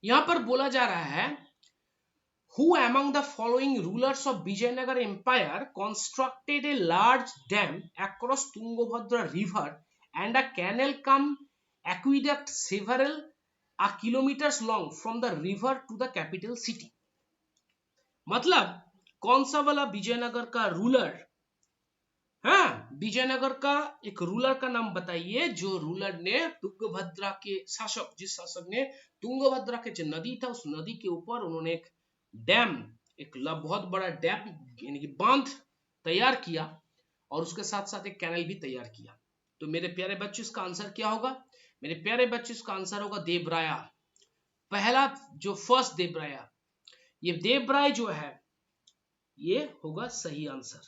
यहां पर बोला जा रहा है, Who among the following rulers of Vijayanagar Empire constructed a large dam across Tungabhadra River and a canal cum aqueduct several kilometers long from the river to the capital city? मतलब कौन सा वाला विजयनगर का रूलर, हाँ विजयनगर का एक ruler का नाम बताइए, जो रूलर ने तुंगभद्रा के शासक, जिस शासक ने तुंगभद्रा के जो नदी था, उस नदी के ऊपर उन्होंने एक डैम, एक बहुत बड़ा डैम यानी कि बांध तैयार किया, और उसके साथ साथ एक कैनल भी तैयार किया। तो मेरे प्यारे बच्चों, इसका आंसर क्या होगा? मेरे प्यारे बच्चों, इसका आंसर होगा देवराया। पहला जो फर्स्ट देवराया, ये देवराय जो है, ये होगा सही आंसर।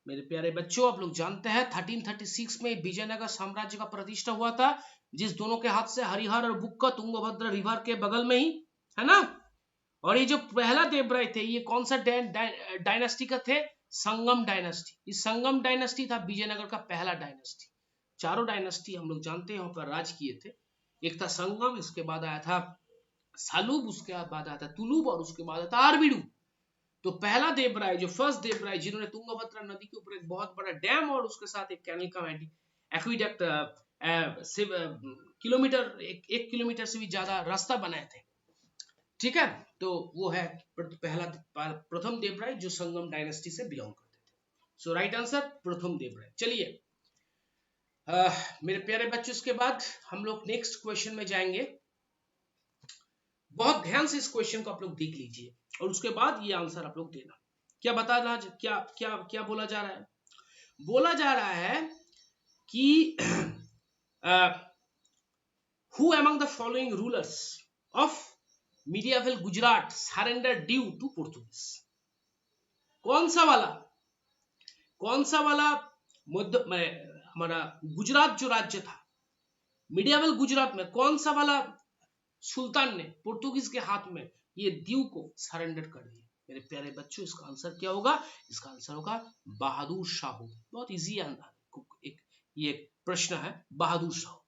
मेरे प्यारे बच्चों, आप लोग जानते हैं 1336 में विजयनगर साम्राज्य का प्रतिष्ठा हुआ था, जिस दोनों के हाथ से हरिहर और बुक्का तुंगभद्रा रिवर के बगल में ही, है ना। और ये जो पहला देवराय थे, ये कौन सा डायनेस्टी का थे? संगम डायनेस्टी। इस संगम डायनेस्टी था विजयनगर का पहला डायनेस्टी। चारों डायनेस्टी हम लोग जानते हैं, वहां पर राज किए थे। एक था संगम, इसके बाद आया था सालुब, उसके बाद आया था तुलुब, और उसके बाद आया था आरबीडू। तो पहला देवराय, जो फर्स्ट देवराय, जिन्होंने तुंगभद्रा नदी के ऊपर एक बहुत बड़ा डैम और उसके साथ एक कैनल का एक्विडक्ट किलोमीटर, एक किलोमीटर से भी ज्यादा रास्ता बनाए थे, ठीक है। तो वो है पहला प्रथम देवराय, जो संगम डायनेस्टी से बिलोंग करते थे। सो राइट आंसर प्रथम देवराय। चलिए मेरे प्यारे बच्चों, इसके बाद हम लोग नेक्स्ट क्वेश्चन में जाएंगे। बहुत ध्यान से इस क्वेश्चन को आप लोग देख लीजिए, और उसके बाद ये आंसर आप लोग देना। क्या बता रहा, क्या क्या क्या बोला जा रहा है? बोला जा रहा है कि who among the following rulers of medieval Gujarat surrendered due to Portuguese? कौन सा वाला मध्य हमारा गुजरात जो राज्य था, मिडियावल गुजरात में कौन सा वाला सुल्तान ने पोर्तुगीज के हाथ में ये दीव को सरेंडर कर दिया? मेरे प्यारे बच्चों, इसका आंसर क्या होगा? इसका आंसर होगा बहादुर शाहू। बहुत इजी ये प्रश्न है, बहादुर शाहू।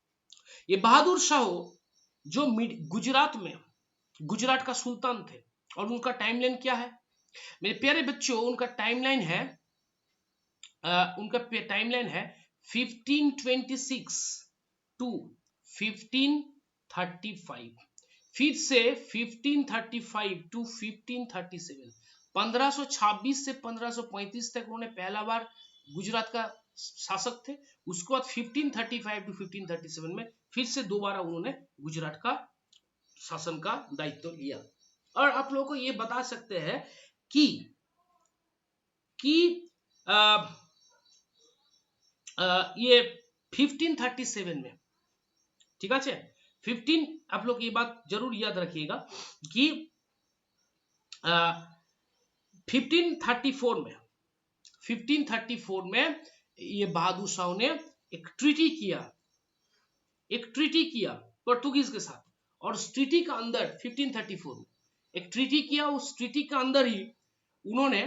ये बहादुर शाहू जो गुजरात में, गुजरात का सुल्तान थे, और उनका टाइमलाइन क्या है मेरे प्यारे बच्चों? उनका टाइमलाइन है 1526 टू 1535, फिर से 1535 टू 1537, 1526 से 1535 तक उन्होंने पहला बार गुजरात का शासक थे। उसके बाद 1535 टू 1537 में फिर से दोबारा उन्होंने गुजरात का शासन का दायित्व लिया। और आप लोगों को ये बता सकते हैं कि ये 1537 में, ठीक है, 15, आप लोग ये बात जरूर याद रखिएगा कि 1534 में ये बहादुर शाह ने एक ट्रीटी किया पोर्तुगीज के साथ, और उस ट्रीटी का अंदर 1534 में एक ट्रीटी किया, उस ट्रीटी का अंदर ही उन्होंने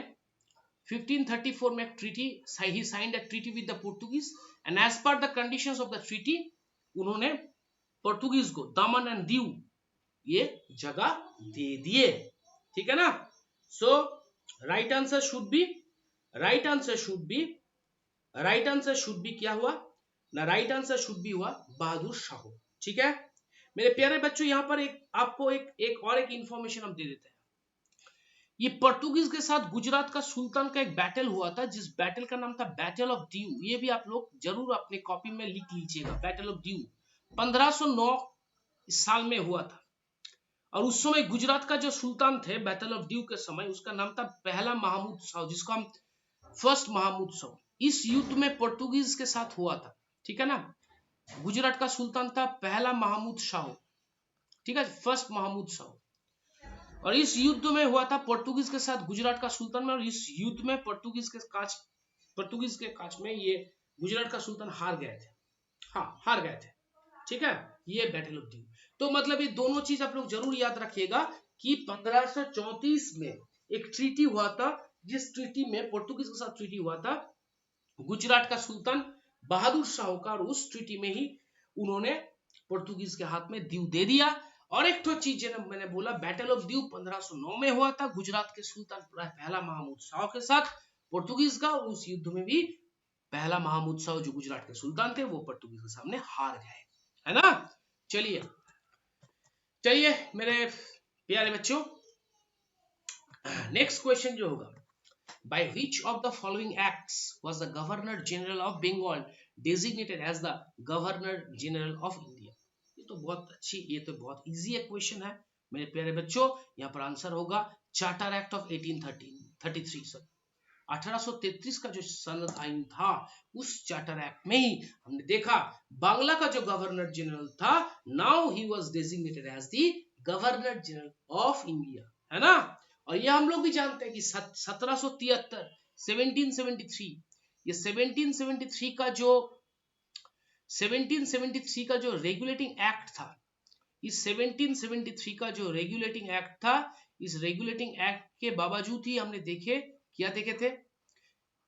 1534 में एक treaty, he signed a treaty with the Portuguese, and as per the conditions of the treaty उन्होंने पोर्तुगीज को दमन एंड दीव ये जगह दे दिए, ठीक है ना। सो राइट आंसर शुड बी क्या हुआ ना, राइट आंसर शुड बी हुआ बहादुर शाह, ठीक है मेरे प्यारे बच्चों। यहां पर आपको एक इंफॉर्मेशन हम दे देते हैं। ये पोर्तुगीज के साथ गुजरात का सुल्तान का एक बैटल हुआ था, जिस बैटल का नाम था बैटल ऑफ दीव। ये भी आप लोग जरूर अपने कॉपी में लिख लीजिएगा, बैटल ऑफ दीव 1509 साल में हुआ था। और उस समय गुजरात का जो सुल्तान थे बैटल ऑफ दीव के समय, उसका नाम था पहला महमूद शाह, जिसको हम फर्स्ट महमूद शाह। इस युद्ध में पोर्तुगीज के साथ हुआ था, ठीक है ना। गुजरात का सुल्तान था पहला महमूद शाह, ठीक है, फर्स्ट महमूद शाह। और इस युद्ध में हुआ था पोर्तुगीज के साथ गुजरात का सुल्तान में, और इस युद्ध में पोर्तुगीज के कांच में ये गुजरात का सुल्तान हार गए थे, ठीक है। ये बैटल ऑफ दीव। तो मतलब ये दोनों चीज आप लोग जरूर याद रखिएगा कि 1534 में एक ट्रीटी हुआ था, जिस ट्रीटी में पोर्तुगीज के साथ ट्रीटी हुआ था गुजरात का सुल्तान बहादुर शाह का, और उस ट्रीटी में ही उन्होंने पोर्तुगीज के हाथ में दीव दे दिया। और एक तो चीज मैंने बोला बैटल ऑफ दीव 1509 में हुआ था गुजरात के सुल्तान पहला महमूद शाह के साथ पोर्तुगीज का, और उस युद्ध में भी पहला महमूद शाह जो गुजरात के सुल्तान थे वो पोर्तुगीज के सामने हार गए, है ना। चलिए मेरे प्यारे बच्चों, नेक्स्ट क्वेश्चन जो होगा, by which of the following acts was the Governor General of Bengal designated as the Governor General of India? ये तो बहुत इजी क्वेश्चन है मेरे प्यारे बच्चों। यहाँ पर आंसर होगा चार्टर एक्ट ऑफ 1833 1833 का जो सनद आइन था, उस चार्टर एक्ट में ही हमने देखा बांग्ला का जो गवर्नर जनरल था, now he was designated as the governor general of India, है ना। और ये हम लोग भी जानते हैं कि 1773 ये 1773 का जो रेगुलेटिंग एक्ट था, इस 1773 का जो रेगुलेटिंग एक्ट था, इस रेगुलेटिंग एक्ट के बावजूद ही हमने देखे थे,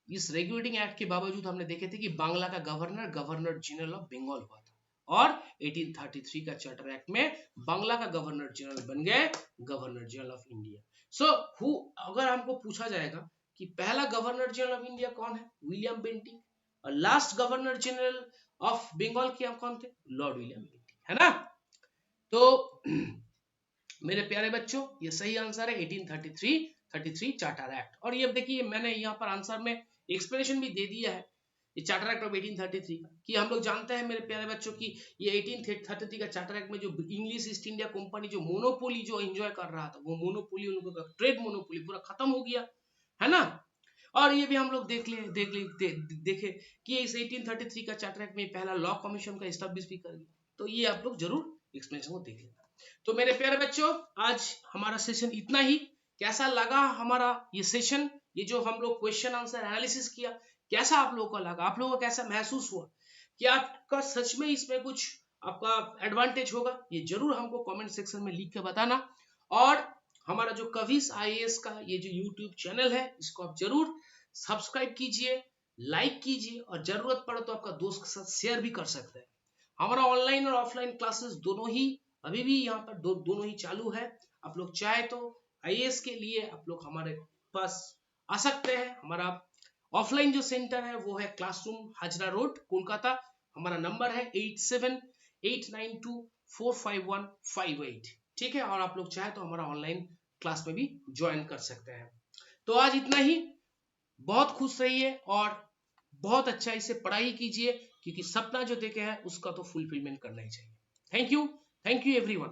इस रेगुलेटिंग एक्ट के बावजूद हमने देखे थे कि बांग्ला का गवर्नर जनरल ऑफ बंगाल हुआ था, और 1833 का चार्टर एक्ट में बांग्ला का गवर्नर जनरल बन गए गवर्नर जनरल ऑफ इंडिया। सो अगर हमको पूछा जाएगा कि पहला गवर्नर जनरल ऑफ इंडिया कौन है, विलियम बेंटिंक, और last governor general of Bengal क्या कौन थे, लॉर्ड विलियम बेंटिंक, है ना। तो मेरे प्यारे बच्चों ये सही आंसर है 1833 चार्टर एक्ट। और ये देखिए मैंने यहाँ पर आंसर में एक्सप्लेनेशन भी दे दिया है ये चार्टर एक्ट ऑफ 1833 का, कि हम लोग जानते हैं मेरे प्यारे बच्चों की ये 1833 का चार्टर एक्ट में जो इंग्लिश ईस्ट इंडिया कंपनी जो मोनोपोली जो एंजॉय कर रहा था, वो मोनोपोली उनका ट्रेड मोनोपोली पूरा खत्म हो गया, है ना। और ये भी हम लोग देखे कि इस 1833 का चार्टर एक्ट में पहला लॉ कमीशन का एस्टैब्लिश भी कर दिया। तो ये आप लोग जरूर एक्सप्लेनेशन को देख लेना। तो मेरे प्यारे बच्चों आज हमारा सेशन इतना ही। कैसा लगा हमारा ये सेशन, ये जो हम लोग क्वेश्चन आंसर एनालिसिस किया, कैसा आप लोगों को लगा, आप लोगों को कैसा महसूस हुआ, कि आपका सच में इसमें कुछ आपका एडवांटेज होगा, ये जरूर हमको कमेंट सेक्शन में लिख के बताना। और हमारा जो कविस आईएएस का ये जो यूट्यूब चैनल है, इसको आप जरूर सब्सक्राइब कीजिए, लाइक कीजिए, और जरूरत पड़े तो आपका दोस्त के साथ शेयर भी कर सकते हैं। हमारा ऑनलाइन और ऑफलाइन क्लासेस दोनों ही अभी भी यहाँ पर दोनों ही चालू है। आप लोग चाहे तो आईएएस के लिए आप लोग हमारे पास आ सकते हैं। हमारा ऑफलाइन जो सेंटर है वो है क्लासरूम हाजरा रोड कोलकाता। हमारा नंबर है 8789245158, ठीक है। और आप लोग चाहे तो हमारा ऑनलाइन क्लास में भी ज्वाइन कर सकते हैं। तो आज इतना ही। बहुत खुश रहिए और बहुत अच्छा इसे पढ़ाई कीजिए, क्योंकि सपना जो देखे है उसका तो फुलफिलमेंट करना ही चाहिए। Thank you everyone.